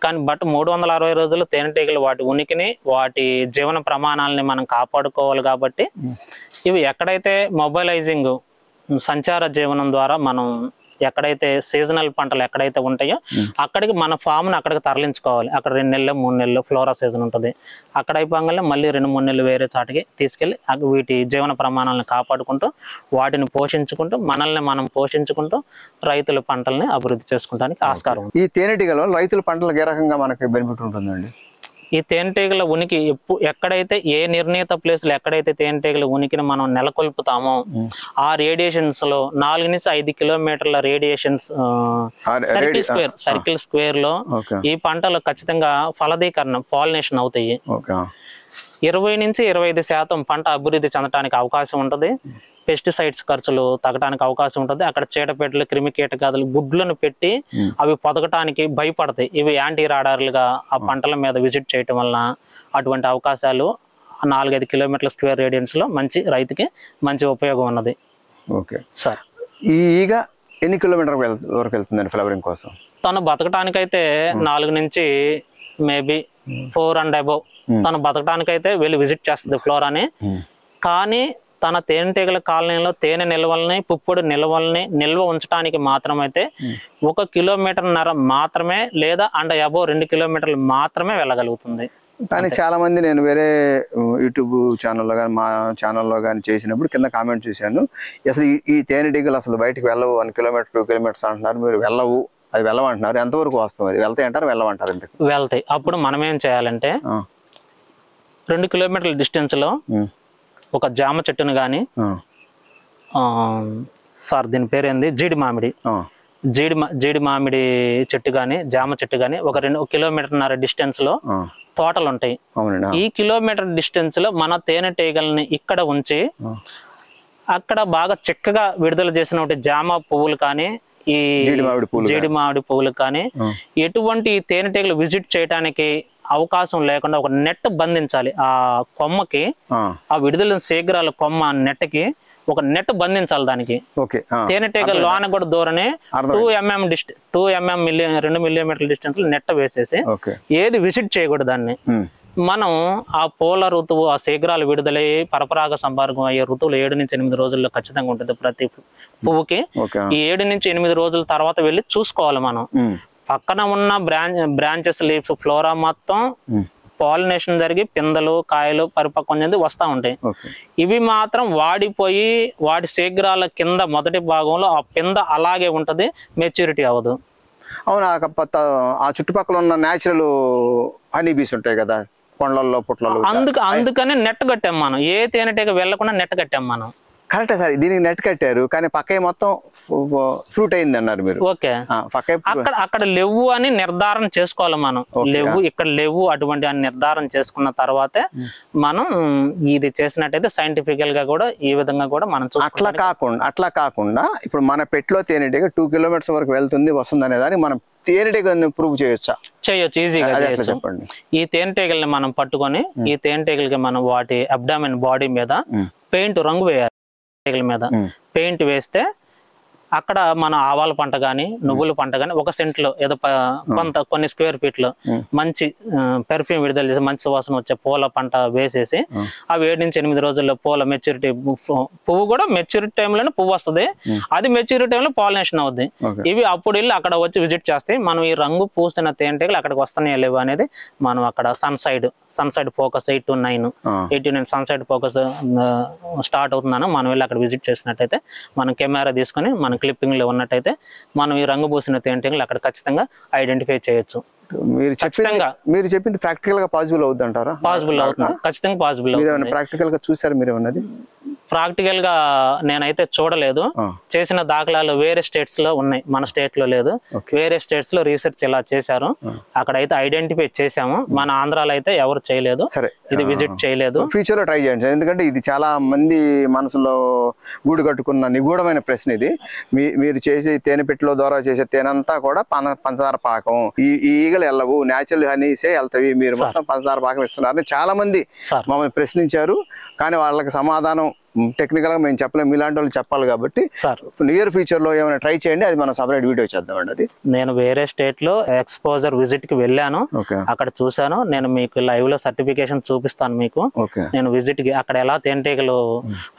కానీ బట్ 360 రోజులు తేనెటీగలు వాటి ఉనికిని, వాటి జీవన ప్రమాణాలని మనం కాపాడుకోవాలి. కాబట్టి ఇవి ఎక్కడైతే మొబైలైజింగ్ సంచార జీవనం ద్వారా మనం ఎక్కడైతే సీజనల్ పంటలు ఎక్కడైతే ఉంటాయో అక్కడికి మన ఫామ్ను అక్కడికి తరలించుకోవాలి. అక్కడ 2 నెలలు 3 నెలలు ఫ్లోరా సీజన్ ఉంటుంది. అక్కడ అయిపోగానే మళ్ళీ 2-3 నెలలు వేరే చాటికి తీసుకెళ్ళి వీటి జీవన ప్రమాణాలను కాపాడుకుంటూ వాటిని పోషించుకుంటూ మనల్ని మనం పోషించుకుంటూ రైతుల పంటల్ని అభివృద్ధి చేసుకోవడానికి ఆస్కారం. ఈ తేనెటీగలో రైతుల పంటలకు ఏ రకంగా మనకి బెనిఫిట్ ఉంటుందండి? ఈ తేనెటీగల ఉనికి ఎక్కడైతే ఏ నిర్ణీత ప్లేస్లో ఎక్కడైతే తేనెటీగల ఉనికిని మనం నెలకొల్పుతామో ఆ రేడియేషన్స్ లో 4 నుంచి 5 కిలోమీటర్ల రేడియేషన్స్ సర్కిల్ స్క్వేర్ లో ఈ పంటలు ఖచ్చితంగా ఫలదీకరణ పాలినేషన్ అవుతాయి. 20 నుంచి 25% పంట అభివృద్ధి చెందడానికి అవకాశం ఉంటుంది. పెస్టిసైడ్స్ ఖర్చులు తగ్గడానికి అవకాశం ఉంటుంది. అక్కడ చీడపీడలు, క్రిమి కీటకాదులు గుడ్లను పెట్టి అవి పొదగటానికి భయపడతాయి. ఇవి యాంటీ రాడార్లుగా ఆ పంటల మీద విజిట్ చేయటం వలన అటువంటి అవకాశాలు 4-5 కిలోమీటర్ల స్క్వేర్ రేడియన్స్ లో మంచి రైతుకి మంచి ఉపయోగం ఉన్నది. Okay sir. ఈగ ఎన్ని కిలోమీటర్ వరకు వెళ్తుందండి ఫ్లవరింగ్ కోసం? తను బతకటానికైతే 4 నుంచి మేబీ 4 and above తను బతకటానికైతే వెళ్ళి విజిట్ చేస్తుంది ఫ్లోరాని. కానీ తన తేనెటీగల కాలనీలో తేనె నిల్వల్ని, పుప్పొడి నిల్వల్ని నిల్వ ఉంచడానికి మాత్రమైతే 1 కిలోమీటర్న్నర మాత్రమే లేదా అండ్ అబోవ్ 2 కిలోమీటర్లు మాత్రమే వెళ్ళగలుగుతుంది. కానీ చాలా మంది నేను వేరే యూట్యూబ్ ఛానల్లో కానీ మా ఛానల్లో కానీ చేసినప్పుడు కింద కామెంట్ చూశాను, అసలు ఈ తేనెటీగలు అసలు బయటకు వెళ్ళవు, 1 కిలోమీటర్ 2 కిలోమీటర్స్ అంటున్నారు, మీరు వెళ్ళవు, అది వెళ్ళమంటున్నారు. ఎంతవరకు వాస్తవం? అది వెళ్తాయి అంటారు, వెళ్ళమంటారు? ఎందుకు వెళ్తాయి? అప్పుడు మనం ఏం చేయాలంటే 2 కిలోమీటర్ల డిస్టెన్స్ లో ఒక జామ చెట్టును కానీ, సార్ దీని పేరేంది, జీడి మామిడి, జీడి మామిడి చెట్టు కానీ, జామ చెట్టు కానీ ఒక 2 కిలోమీటర్న్నర డిస్టెన్స్ లో తోటలు ఉంటాయి. ఈ కిలోమీటర్ డిస్టెన్స్ లో మన తేనెటీగల్ని ఇక్కడ ఉంచి అక్కడ బాగా చిక్కగా విడుదల చేసిన జామ పువ్వులు కానీ, ఈ జీడి మామిడి పువ్వులు కానీ ఎటువంటి తేనెటీగలు విజిట్ చేయడానికి అవకాశం లేకుండా ఒక నెట్ బంధించాలి. ఆ కొమ్మకి, ఆ విడుదల శీఘ్రాల కొమ్మ నెట్కి ఒక నెట్ బంధించాలి. దానికి తేనెటీగ లోన కూడా దూరనే 2 మిల్లీమీటర్ల డిస్టెన్స్ నెట్ వేసేసి ఏది విజిట్ చేయకూడదు దాన్ని. మనం ఆ పూల ఋతువు, ఆ శీఘ్రాలు విడుదలై పరపరాగ సంపర్కం అయ్యే ఋతువులు 7 నుంచి 8 రోజుల్లో ఖచ్చితంగా ఉంటుంది ప్రతి పువ్వుకి. ఈ 7 నుంచి 8 రోజుల తర్వాత వెళ్ళి చూసుకోవాలి మనం. పక్కన ఉన్న బ్రాంచెస్, లీవ్స్, ఫ్లోరా మొత్తం పాలినేషన్ జరిగి పిందెలు, కాయలు పరిపక్వం చెంది వస్తూ ఉంటాయి. ఇవి మాత్రం వాడిపోయి వాటి శీఘ్రాల కింద మొదటి భాగంలో ఆ పింద అలాగే ఉంటది, మెచ్యూరిటీ అవ్వదు. అవునా? ఆ చుట్టుపక్కల ఉన్న న్యాచురల్ హనీ బీస్ ఉంటాయి కదా కొండల్లో, పుట్లలో, అందుకని నెట్ కట్టాం మనం. ఏ తేనెటీగ వెళ్లకుండా నెట్ కట్టాం మనం. కరెక్టే సార్, దీనికి నెట్ కట్టారు కానీ పక్క మొత్తం ఫ్రూట్ అయింది అన్నారు మీరు. ఓకే, అక్కడ లేవు అని నిర్ధారణ చేసుకోవాలి మనం. లేవు, ఇక్కడ లేవు అటువంటి అని నిర్ధారణ చేసుకున్న తర్వాతే మనం ఇది చేసినట్టయితే సైంటిఫికల్ గా కూడా ఈ విధంగా కూడా మనం అట్లా కాకుండా ఇప్పుడు మన పెట్లో తేనెటీగ 2 కిలోమీటర్స్ వరకు వెళ్తుంది, వస్తుంది అనే దాన్ని మనం తేనెటీగల్ని ప్రూవ్ చేయొచ్చు, ఈజీగా చెప్పండి. ఈ తేనెటీగల్ని మనం పట్టుకొని ఈ తేనెటీగలకి మనం వాటి అబ్డామిన్ బాడీ మీద పెయింట్ రంగు వేయాలి. మీద పెయింట్ వేస్తే అక్కడ మన ఆవాల పంట కానీ, నువ్వుల పంట కానీ 1 సెంట్లో ఏదో కొన్ని స్క్వేర్ ఫీట్ లో మంచి పెర్ఫ్యూమ్ విడుదల చేసి మంచి సువాసన వచ్చే పూల పంట వేసేసి అవి 7 నుంచి 8 రోజుల్లో పూల మెచ్యూరిటీ, పువ్వు కూడా మెచ్యూరిటీ టైంలోనే పువ్వు వస్తుంది, అది మెచ్యూరిటీ టైంలో పాలినేషన్ అవుద్ది. ఇవి అప్పుడు వెళ్ళి అక్కడ వచ్చి విజిట్ చేస్తే మనం ఈ రంగు పూసిన తేనెటీగలు అక్కడికి వస్తున్నాయా లేవు అనేది మనం అక్కడ sun side focus 8 to 9 sun side focus start అవుతుందని మనం వెళ్ళి అక్కడ విజిట్ చేసినట్టయితే మనం కెమెరా తీసుకొని మనం క్లిప్పింగ్ లో ఉన్నట్టయితే మనం ఈ రంగు పూసిన తేనెటీగలు అక్కడ ఖచ్చితంగా ఐడెంటిఫై చేయొచ్చు. మీరు చెప్పింది ప్రాక్టికల్ గా పాసిబుల్ అవుతుంది అంటారా? పాసిబుల్ అవుతుంది, ఖచ్చితంగా పాసిబుల్ అవుతుంది. ప్రాక్టికల్ గా చూసారు మీరు? ప్రాక్టికల్ గా నేనైతే చూడలేదు. చేసిన దాఖలాలు వేరే స్టేట్స్ లో ఉన్నాయి, మన స్టేట్ లో లేదు. వేరే స్టేట్స్ లో రీసెర్చ్ ఇలా చేశారు, అక్కడైతే ఐడెంటిఫై చేశాము. మన ఆంధ్రాలో అయితే ఎవరు చేయలేదు, ఇది విజిట్ చేయలేదు. ఫ్యూచర్ లో ట్రై చేయండి, ఎందుకంటే ఇది చాలా మంది మనసులో గూడు కట్టుకున్న నిగూఢమైన ప్రశ్న ఇది. మీరు చేసే తేనె పెట్టెలో ద్వారా చేసే తేనంతా కూడా పంచదార పాకం, ఈ ఈగలు వెళ్ళవు, న్యాచురల్ హనీసే వెళ్తాయి, మీరు మొత్తం పంచదార పాకం ఇస్తున్నారని చాలా మంది మమ్మల్ని ప్రశ్నించారు. కానీ వాళ్ళకి సమాధానం టెక్నికల్ గా మేము చెప్పలేము, ఇలాంటి వాళ్ళు చెప్పాలి. కాబట్టి నియర్ ఫ్యూచర్ లో ఏమైనా ట్రై చేయండి, అది మనం సపరేట్ వీడియో చేద్దామండి. అది నేను వేరే స్టేట్ లో ఎక్స్పోజర్ విజిట్ కి వెళ్ళాను, అక్కడ చూసాను. నేను మీకు లైవ్ లో సర్టిఫికేషన్ చూపిస్తాను మీకు. నేను విజిట్ కి అక్కడ ఎలా తేనెటీగలు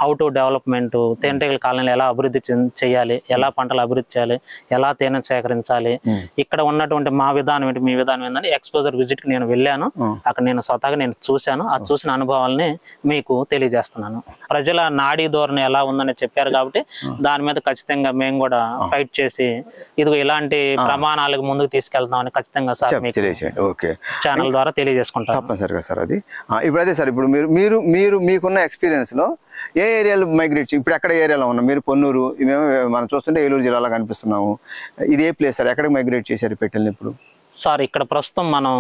హౌ టు డెవలప్మెంట్, తేనెటీగల కాలనీలు ఎలా అభివృద్ధి చేయాలి, ఎలా పంటలు అభివృద్ధి చేయాలి, ఎలా తేనె సేకరించాలి, ఇక్కడ ఉన్నటువంటి మా విధానం ఏంటి, మీ విధానం ఏంటని ఎక్స్పోజర్ విజిట్ కి నేను వెళ్ళాను. అక్కడ నేను స్వతహాగా నేను చూశాను, ఆ చూసిన అనుభవాలని మీకు తెలియజేస్తున్నాను. ప్రజల నాడీ ధోరణి ఎలా ఉందని చెప్పారు కాబట్టి దాని మీద ఖచ్చితంగా మేము కూడా ఫైట్ చేసి ఇదిగో ఇలాంటి ప్రమాణాలకు ముందుకు తీసుకెళ్తామని ఖచ్చితంగా సార్ ఛానల్ ద్వారా తెలియజేసుకుంటాం. తప్పనిసరిగా సార్. అది ఇప్పుడు అదే సార్, ఇప్పుడు మీరు మీకున్న ఎక్స్పీరియన్స్ లో ఏ ఏరియాలో మైగ్రేట్, ఇప్పుడు ఎక్కడ ఏరియాలో ఉన్నాం? మీరు పొన్నూరు, మేము మనం చూస్తుంటే ఏలూరు జిల్లాలో కనిపిస్తున్నాము. ఇది ఏ ప్లేస్ సార్, ఎక్కడికి మైగ్రేట్ చేశారు పెట్టెల్ని ఇప్పుడు? సార్ ఇక్కడ ప్రస్తుతం మనం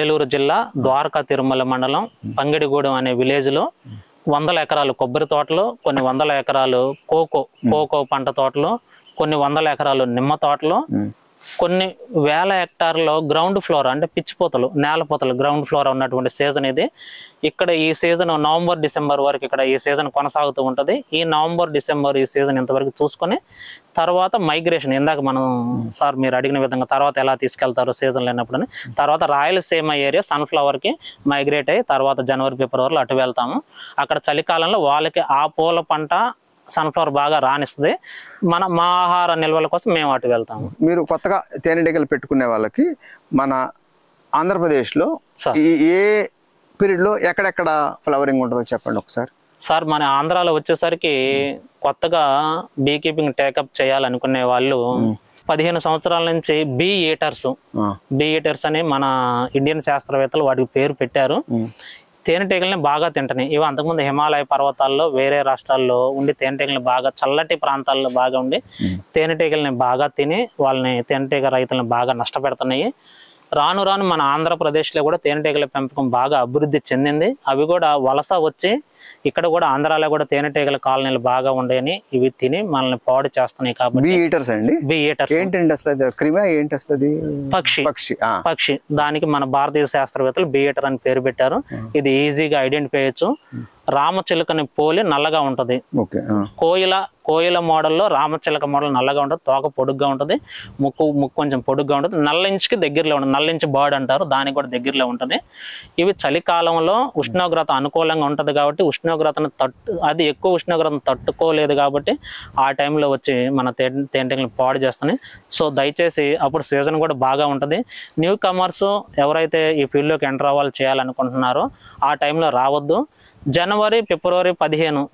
ఏలూరు జిల్లా ద్వారకా తిరుమల మండలం పంగిడిగూడెం అనే విలేజ్ లో 100 ఎకరాలు కొబ్బరి తోటలు, కొన్ని 100 ఎకరాలు కోకో పంట తోటలు, కొన్ని 100 ఎకరాలు నిమ్మ తోటలు, కొన్ని వేల హెక్టార్లో గ్రౌండ్ ఫ్లోర్ అంటే పిచ్చిపోతలు, నేలపోతలు, గ్రౌండ్ ఫ్లోర్ ఉన్నటువంటి సీజన్ ఇది. ఇక్కడ ఈ సీజన్ నవంబర్ డిసెంబర్ వరకు ఇక్కడ ఈ సీజన్ కొనసాగుతూ ఉంటుంది. ఈ నవంబర్ డిసెంబర్ ఈ సీజన్ ఇంతవరకు చూసుకొని తర్వాత మైగ్రేషన్, ఇందాక మనం సార్ మీరు అడిగిన విధంగా తర్వాత ఎలా తీసుకెళ్తారు సీజన్ లేనప్పుడు, తర్వాత రాయలసీమ ఏరియా సన్ఫ్లవర్కి మైగ్రేట్ అయ్యి తర్వాత జనవరి ఫిబ్రవరిలో అటు వెళ్తాము. అక్కడ చలికాలంలో వాళ్ళకి ఆ పూల పంట సన్ఫ్లవర్ బాగా రాణిస్తుంది, మా ఆహార నిల్వల కోసం మేము అటు వెళ్తాము. మీరు కొత్తగా తేనెటీగలు పెట్టుకునే వాళ్ళకి మన ఆంధ్రప్రదేశ్లో ఏ పీరియడ్ లో ఎక్కడెక్కడ ఫ్లవరింగ్ ఉంటుందో చెప్పండి ఒకసారి. సార్ మన ఆంధ్రాలో వచ్చేసరికి కొత్తగా బీ కీపింగ్ టేకప్ చేయాలనుకునే వాళ్ళు 15 సంవత్సరాల నుంచి బీ ఈటర్స్ అని మన ఇండియన్ శాస్త్రవేత్తలు వాటికి పేరు పెట్టారు. తేనెటీగల్ని బాగా తింటాయి. ఇవి అంతకుముందు హిమాలయ పర్వతాల్లో వేరే రాష్ట్రాల్లో ఉండి తేనెటీగల్ని బాగా చల్లటి ప్రాంతాల్లో బాగా ఉండి తేనెటీగల్ని బాగా తిని వాళ్ళని తేనెటీగ రైతులను బాగా నష్టపెడుతున్నాయి. రాను రాను మన ఆంధ్రప్రదేశ్లో కూడా తేనెటీగల పెంపకం బాగా అభివృద్ధి చెందింది. అవి కూడా వలస వచ్చి ఇక్కడ కూడా ఆంధ్రాలో కూడా తేనెటీగల కాలనీలు బాగా ఉండేని ఇవి తిని మనల్ని పాడు చేస్తున్నాయి. కాబట్టి పక్షి దానికి మన భారతీయ శాస్త్రవేత్తలు బీ ఈటర్ అని పేరు పెట్టారు. ఇది ఈజీగా ఐడెంటిఫై చేయొచ్చు. రామచిలుకని పోలి నల్లగా ఉంటది. కోయిల మోడల్లో రామచిలక మోడల్ నల్లగా ఉంటుంది, తోక పొడుగ్గా ఉంటుంది, ముక్కు కొంచెం పొడుగ్గా ఉంటుంది, నల్లించుకి దగ్గరలో ఉంటుంది, నల్లించి బర్డ్ అంటారు, దానికి కూడా దగ్గరలో ఉంటుంది. ఇవి చలికాలంలో ఉష్ణోగ్రత అనుకూలంగా ఉంటుంది కాబట్టి అది ఎక్కువ ఉష్ణోగ్రతను తట్టుకోలేదు కాబట్టి ఆ టైంలో వచ్చి మన తేనెటీగలను పాడు చేస్తున్నాయి. సో దయచేసి అప్పుడు సీజన్ కూడా బాగా ఉంటుంది. న్యూ కమర్స్ ఎవరైతే ఈ ఫీల్డ్లోకి ఎంటర్ అవ్వాలి చేయాలనుకుంటున్నారో ఆ టైంలో రావద్దు. జనవరి ఫిబ్రవరి 15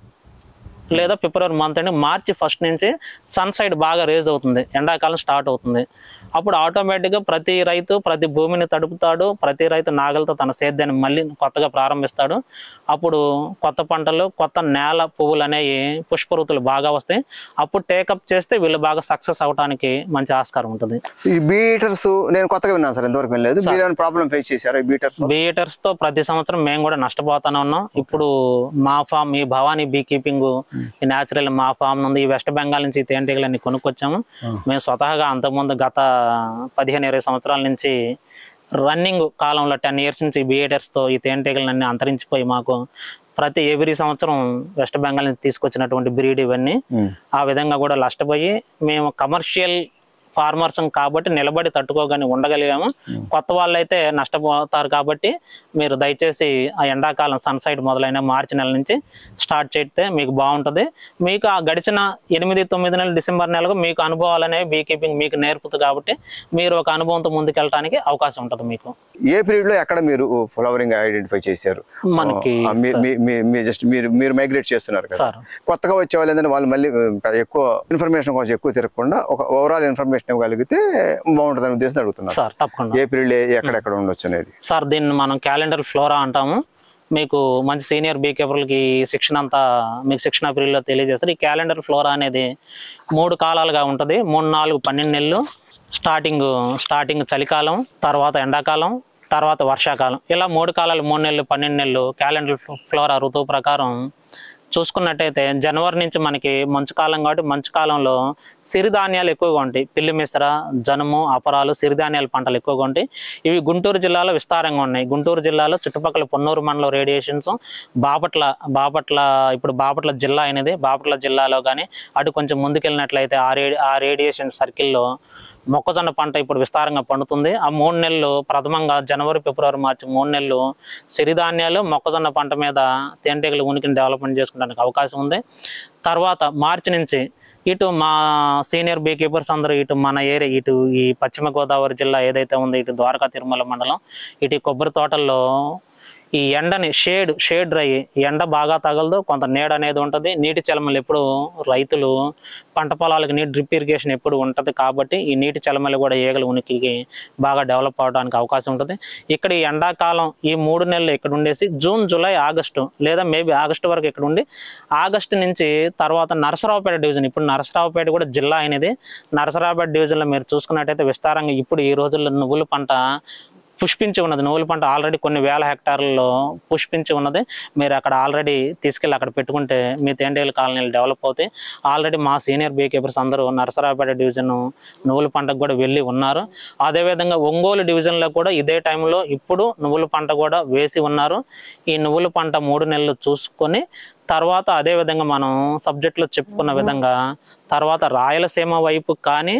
లేదా ఫిబ్రవరి మంత్ అండి, మార్చి 1 నుంచి సన్ సైడ్ బాగా రేజ్ అవుతుంది, ఎండాకాలం స్టార్ట్ అవుతుంది. అప్పుడు ఆటోమేటిక్గా ప్రతి రైతు ప్రతి భూమిని తడుపుతాడు, ప్రతి రైతు నాగలతో తన సేద్యాన్ని మళ్ళీ కొత్తగా ప్రారంభిస్తాడు. అప్పుడు కొత్త పంటలు, కొత్త నేల పువ్వులు అనేవి పుష్పరుతులు బాగా వస్తాయి. అప్పుడు టేకప్ చేస్తే వీళ్ళు బాగా సక్సెస్ అవడానికి మంచి ఆస్కారం ఉంటుంది. ఈ బీటర్స్ నేను కొత్తగా విన్నాను సార్, ఎంతవరకు వెళ్ళలేదు. ప్రాబ్లం ఫేస్ చేశారు బీటర్స్ తో? ప్రతి సంవత్సరం మేము కూడా నష్టపోతానే ఉన్నాం. ఇప్పుడు మా ఫామ్ ఈ భవానీ బీ కీపింగ్ ఈ న్యాచురల్ మా ఫామ్ నుండి ఈ వెస్ట్ బెంగాల్ నుంచి తేనెటీగలన్నీ కొనుక్కొచ్చాము. మేము స్వతహాగా అంతకుముందు గత 15-20 సంవత్సరాల నుంచి రన్నింగ్ కాలంలో 10 years నుంచి బీటర్స్తో ఈ తేనెటీగలన్నీ అంతరించిపోయి మాకు ఎవ్రీ సంవత్సరం వెస్ట్ బెంగాల్ నుంచి తీసుకొచ్చినటువంటి బ్రీడ్ ఇవన్నీ ఆ విధంగా కూడా నష్టపోయి మేము కమర్షియల్ ఫార్మర్స్ కాబట్టి నిలబడి తట్టుకోగానే ఉండగలిగాము. కొత్త వాళ్ళు అయితే నష్టపోతారు. కాబట్టి మీరు దయచేసి ఆ ఎండాకాలం సన్ సైడ్ మొదలైన మార్చి నెల నుంచి స్టార్ట్ చేస్తే మీకు బాగుంటుంది. మీకు ఆ గడిచిన 8-9 నెలలు డిసెంబర్ నెలకు మీకు అనుభవాలు అనేవి బీ కీపింగ్ మీకు నేర్పుతుంది. కాబట్టి మీరు ఒక అనుభవంతో ముందుకెళ్ళడానికి అవకాశం ఉంటుంది. మీకు ఏ పీరియడ్ లో ఎక్కడ మీరు ఫ్లవరింగ్ ఐడెంటిఫై చేశారు? మనకి మీరు మైగ్రేట్ చేస్తున్నారు కదా, కొత్తగా వచ్చే వాళ్ళు ఏంటంటే వాళ్ళు మళ్ళీ ఎక్కువ ఇన్ఫర్మేషన్ కోసం ఎక్కువ తిరగకుండా ఒక ఓవరాల్ ఇన్ఫర్మేషన్ ఇవ్వగలిగితే బాగుంటుంది ఉద్దేశం అడుగుతున్నారు సార్. తప్పకుండా ఏ పీరియడ్ ఎక్కడెక్కడ ఉండొచ్చు అనేది. సార్ దీన్ని మనం క్యాలెండర్ ఫ్లోరా అంటాము. మీకు మంచి సీనియర్ బీ కీపర్లకి శిక్షణ అంతా మీకు శిక్షణ పీరియడ్లో తెలియజేస్తారు. ఈ క్యాలెండర్ ఫ్లోరా అనేది 3 కాలాలుగా ఉంటుంది. 3, 4, 12 నెలలు. స్టార్టింగ్ చలికాలం, తర్వాత ఎండాకాలం, తర్వాత వర్షాకాలం. ఇలా 3 కాలాలు 3 నెలలు 12 నెలలు క్యాలెండర్ ఫ్లోరా ఋతువు ప్రకారం చూసుకున్నట్టయితే జనవరి నుంచి మనకి మంచు కాలం కాబట్టి మంచు కాలంలో సిరిధాన్యాలు ఎక్కువగా ఉంటాయి. పిల్లి మిశ్ర, జనుము, అపరాలు, సిరిధాన్యాల పంటలు ఎక్కువగా ఉంటాయి. ఇవి గుంటూరు జిల్లాలో విస్తారంగా ఉన్నాయి. గుంటూరు జిల్లాలో చుట్టుపక్కల పొన్నూరు మండలం రేడియేషన్స్, ఇప్పుడు బాపట్ల జిల్లా అనేది బాపట్ల జిల్లాలో కానీ అటు కొంచెం ముందుకెళ్ళినట్లయితే ఆ రేడియేషన్ సర్కిల్లో మొక్కజొన్న పంట ఇప్పుడు విస్తారంగా పండుతుంది. ఆ 3 నెలలు ప్రథమంగా జనవరి, ఫిబ్రవరి, మార్చి 3 నెలలు సిరిధాన్యాలు, మొక్కజొన్న పంట మీద తేనెటీగల ఉనికిని డెవలప్మెంట్ చేసుకోవడానికి అవకాశం ఉంది. తర్వాత మార్చి నుంచి ఇటు మా సీనియర్ బీ కీపర్స్ అందరూ ఇటు మన ఏరియా ఇటు ఈ పశ్చిమ గోదావరి జిల్లా ఏదైతే ఉందో ఇటు ద్వారకా తిరుమల మండలం ఇటు కొబ్బరి తోటల్లో ఈ ఎండని షేడ్ డ్రై ఎండ బాగా తగలదు, కొంత నీడ అనేది ఉంటుంది. నీటి చలమలు ఎప్పుడు రైతులు పంట పొలాలకు డ్రిప్ ఇరిగేషన్ ఎప్పుడు ఉంటుంది కాబట్టి ఈ నీటి చలమలు కూడా ఈగల ఉనికికి బాగా డెవలప్ అవడానికి అవకాశం ఉంటుంది. ఇక్కడ ఈ ఎండాకాలం ఈ 3 నెలలు ఇక్కడ ఉండేసి జూన్, జూలై, ఆగస్టు లేదా మేబీ ఆగస్టు వరకు ఇక్కడ ఉండి ఆగస్టు నుంచి తర్వాత నరసరావుపేట డివిజన్, ఇప్పుడు నరసరావుపేట కూడా జిల్లా అనేది నరసరావుపేట డివిజన్లో మీరు చూసుకున్నట్టయితే విస్తారంగా ఇప్పుడు ఈ రోజుల్లో నువ్వుల పంట పుష్పించి ఉన్నది. నువ్వుల పంట ఆల్రెడీ కొన్ని వేల హెక్టార్లలో పుష్పించి ఉన్నది. మీరు అక్కడ ఆల్రెడీ తీసుకెళ్ళి అక్కడ పెట్టుకుంటే మీ తేనెటీగల కాలనీలు డెవలప్ అవుతాయి. ఆల్రెడీ మా సీనియర్ బీ కీపర్స్ అందరూ నరసరావుపేట డివిజన్ నువ్వుల పంటకు కూడా వెళ్ళి ఉన్నారు. అదేవిధంగా ఒంగోలు డివిజన్లో కూడా ఇదే టైంలో ఇప్పుడు నువ్వుల పంట కూడా వేసి ఉన్నారు. ఈ నువ్వుల పంట 3 నెలలు చూసుకొని తర్వాత అదేవిధంగా మనం సబ్జెక్ట్లో చెప్పుకున్న విధంగా తర్వాత రాయలసీమ వైపు కానీ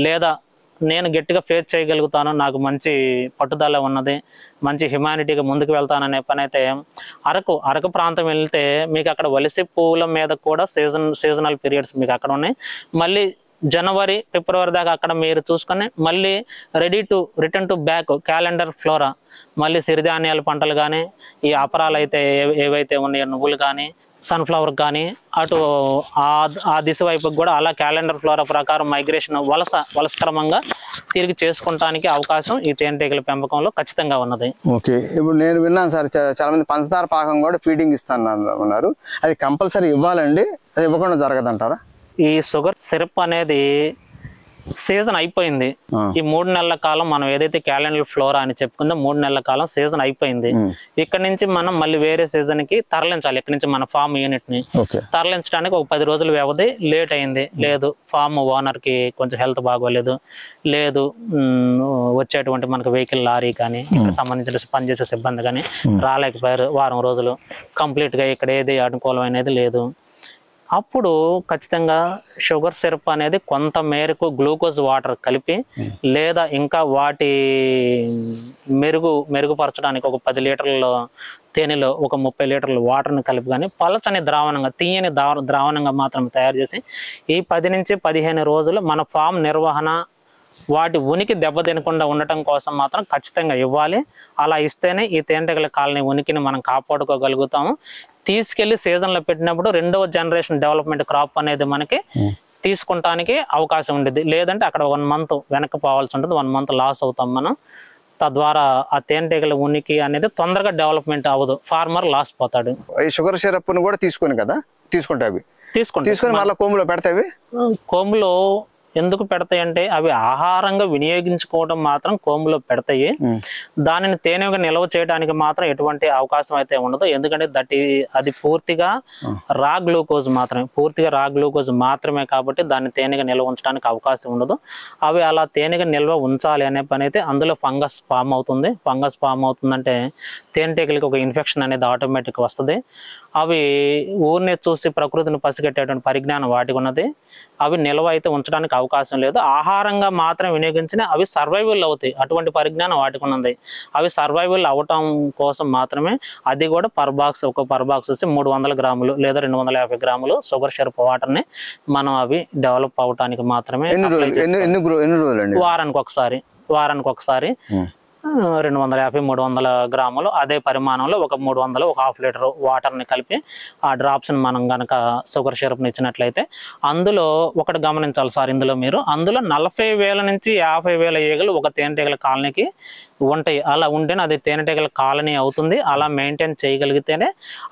లేదా నేను గట్టిగా ఫేస్ చేయగలుగుతాను, నాకు మంచి పట్టుదల ఉన్నది, మంచి హ్యుమానిటీగా ముందుకు వెళ్తాననే పని అయితే అరకు ప్రాంతం వెళ్తే మీకు అక్కడ వలస పువ్వుల మీద కూడా సీజనల్ పీరియడ్స్ మీకు అక్కడ ఉన్నాయి. మళ్ళీ జనవరి, ఫిబ్రవరి దాకా అక్కడ మీరు చూసుకొని మళ్ళీ return to back calendar flora మళ్ళీ సిరిధాన్యాల పంటలు కానీ ఈ అపరాలు అయితే ఏవైతే ఉన్నాయో నువ్వులు కానీ సన్ఫ్లవర్ కానీ అటు ఆ దిశ వైపుకి కూడా అలా క్యాలెండర్ ఫ్లోరా ప్రకారం మైగ్రేషన్ వలస క్రమంగా తిరిగి చేసుకుంటానికి అవకాశం ఈ తేనెటీగల పెంపకంలో ఖచ్చితంగా ఉన్నది. ఓకే, ఇప్పుడు నేను విన్నాను సార్ చాలా మంది పంచదార పాకం కూడా ఫీడింగ్ ఇస్తాను, అది కంపల్సరీ ఇవ్వాలండి, అది ఇవ్వకుండా జరగదంటారా? ఈ షుగర్ సిరప్ అనేది సీజన్ అయిపోయింది. ఈ 3 నెలల కాలం మనం ఏదైతే క్యాలెండర్ ఫ్లోరా అని చెప్పుకుందో 3 నెలల కాలం సీజన్ అయిపోయింది. ఇక్కడ నుంచి మనం మళ్ళీ వేరే సీజన్ కి తరలించాలి. ఇక్కడ నుంచి మన ఫామ్ యూనిట్ ని తరలించడానికి ఒక 10 రోజుల వ్యవధి లేట్ అయింది. లేదు ఫామ్ ఓనర్ కి కొంచెం హెల్త్ బాగోలేదు, లేదు వచ్చేటువంటి మనకు వెహికల్ లారీ కానీ ఇక్కడ సంబంధించిన పనిచేసే సిబ్బంది కానీ రాలేకపోయారు, వారం రోజులు కంప్లీట్ గా ఇక్కడ ఏది అనుకూలమైనది లేదు. అప్పుడు ఖచ్చితంగా షుగర్ సిరప్ అనేది కొంత మేరకు గ్లూకోజ్ వాటర్ కలిపి లేదా ఇంకా వాటి మెరుగుపరచడానికి ఒక 10 లీటర్ల తేనెలో ఒక 30 లీటర్ల వాటర్ని కలిపి కానీ పలచని ద్రావణంగా తీయని ద్రావణంగా మాత్రం తయారు చేసి ఈ 10 నుంచి 15 రోజులు మన ఫామ్ నిర్వహణ వాటి ఉనికి దెబ్బతినకుండా ఉండటం కోసం మాత్రం ఖచ్చితంగా ఇవ్వాలి. అలా ఇస్తేనే ఈ తేనెటీగల కాలనీ ఉనికిని మనం కాపాడుకోగలుగుతాము. తీసుకెళ్లి సీజన్లో పెట్టినప్పుడు 2వ జనరేషన్ డెవలప్మెంట్ క్రాప్ అనేది మనకి తీసుకుంటానికి అవకాశం ఉండేది. లేదంటే అక్కడ 1 మంత్ వెనక్కి పోవాల్సి ఉంటుంది, 1 మంత్ లాస్ అవుతాం మనం. తద్వారా ఆ తేనెటీగల ఉనికి అనేది తొందరగా డెవలప్మెంట్ అవ్వదు, ఫార్మర్ లాస్ పోతాడు. ఈ షుగర్ సిరప్ కూడా తీసుకొని మళ్ళీ కోములో పెడతాయి. కోములో ఎందుకు పెడతాయంటే అవి ఆహారంగా వినియోగించుకోవడం మాత్రం కోములో పెడతాయి. దానిని తేనెగా నిల్వ చేయడానికి మాత్రం ఎటువంటి అవకాశం అయితే ఉండదు. ఎందుకంటే అది పూర్తిగా రా గ్లూకోజ్ మాత్రమే కాబట్టి దాన్ని తేనెగా నిల్వ ఉంచడానికి అవకాశం ఉండదు. అవి అలా తేనెగా నిల్వ ఉంచాలి అనే పని అయితే అందులో ఫంగస్ ఫామ్ అవుతుందంటే తేనెటీగలకి ఒక ఇన్ఫెక్షన్ అనేది ఆటోమేటిక్ వస్తుంది. అవి ఊరిని చూసి ప్రకృతిని పసిగట్టేటువంటి పరిజ్ఞానం వాటికి ఉన్నది. అవి నిల్వ అయితే ఉంచడానికి అవకాశం లేదు. ఆహారంగా మాత్రం వినియోగించిన అవి సర్వైవల్ అవుతాయి, అటువంటి పరిజ్ఞానం వాటికి ఉన్నది. అవి సర్వైవల్ అవటం కోసం మాత్రమే అది కూడా ఒక పర్ బాక్స్ వచ్చి 300 గ్రాములు లేదా 250 గ్రాములు షుగర్ సిరప్ వాటర్ని మనం అవి డెవలప్ అవటానికి మాత్రమే వారానికి ఒకసారి 250-300 గ్రాములు అదే పరిమాణంలో ఒక 300 ఒక ½ లీటర్ వాటర్ని కలిపి ఆ డ్రాప్స్ని మనం కనుక షుగర్ సిరప్ని ఇచ్చినట్లయితే అందులో ఒకటి గమనించాలి సార్, అందులో 40,000 నుంచి 50,000 ఈగలు ఒక తేనెటీగల కాలనీకి ఉంటాయి. అలా ఉంటేనే అది తేనెటీగల కాలనీ అవుతుంది. అలా మెయింటైన్ చేయగలిగితేనే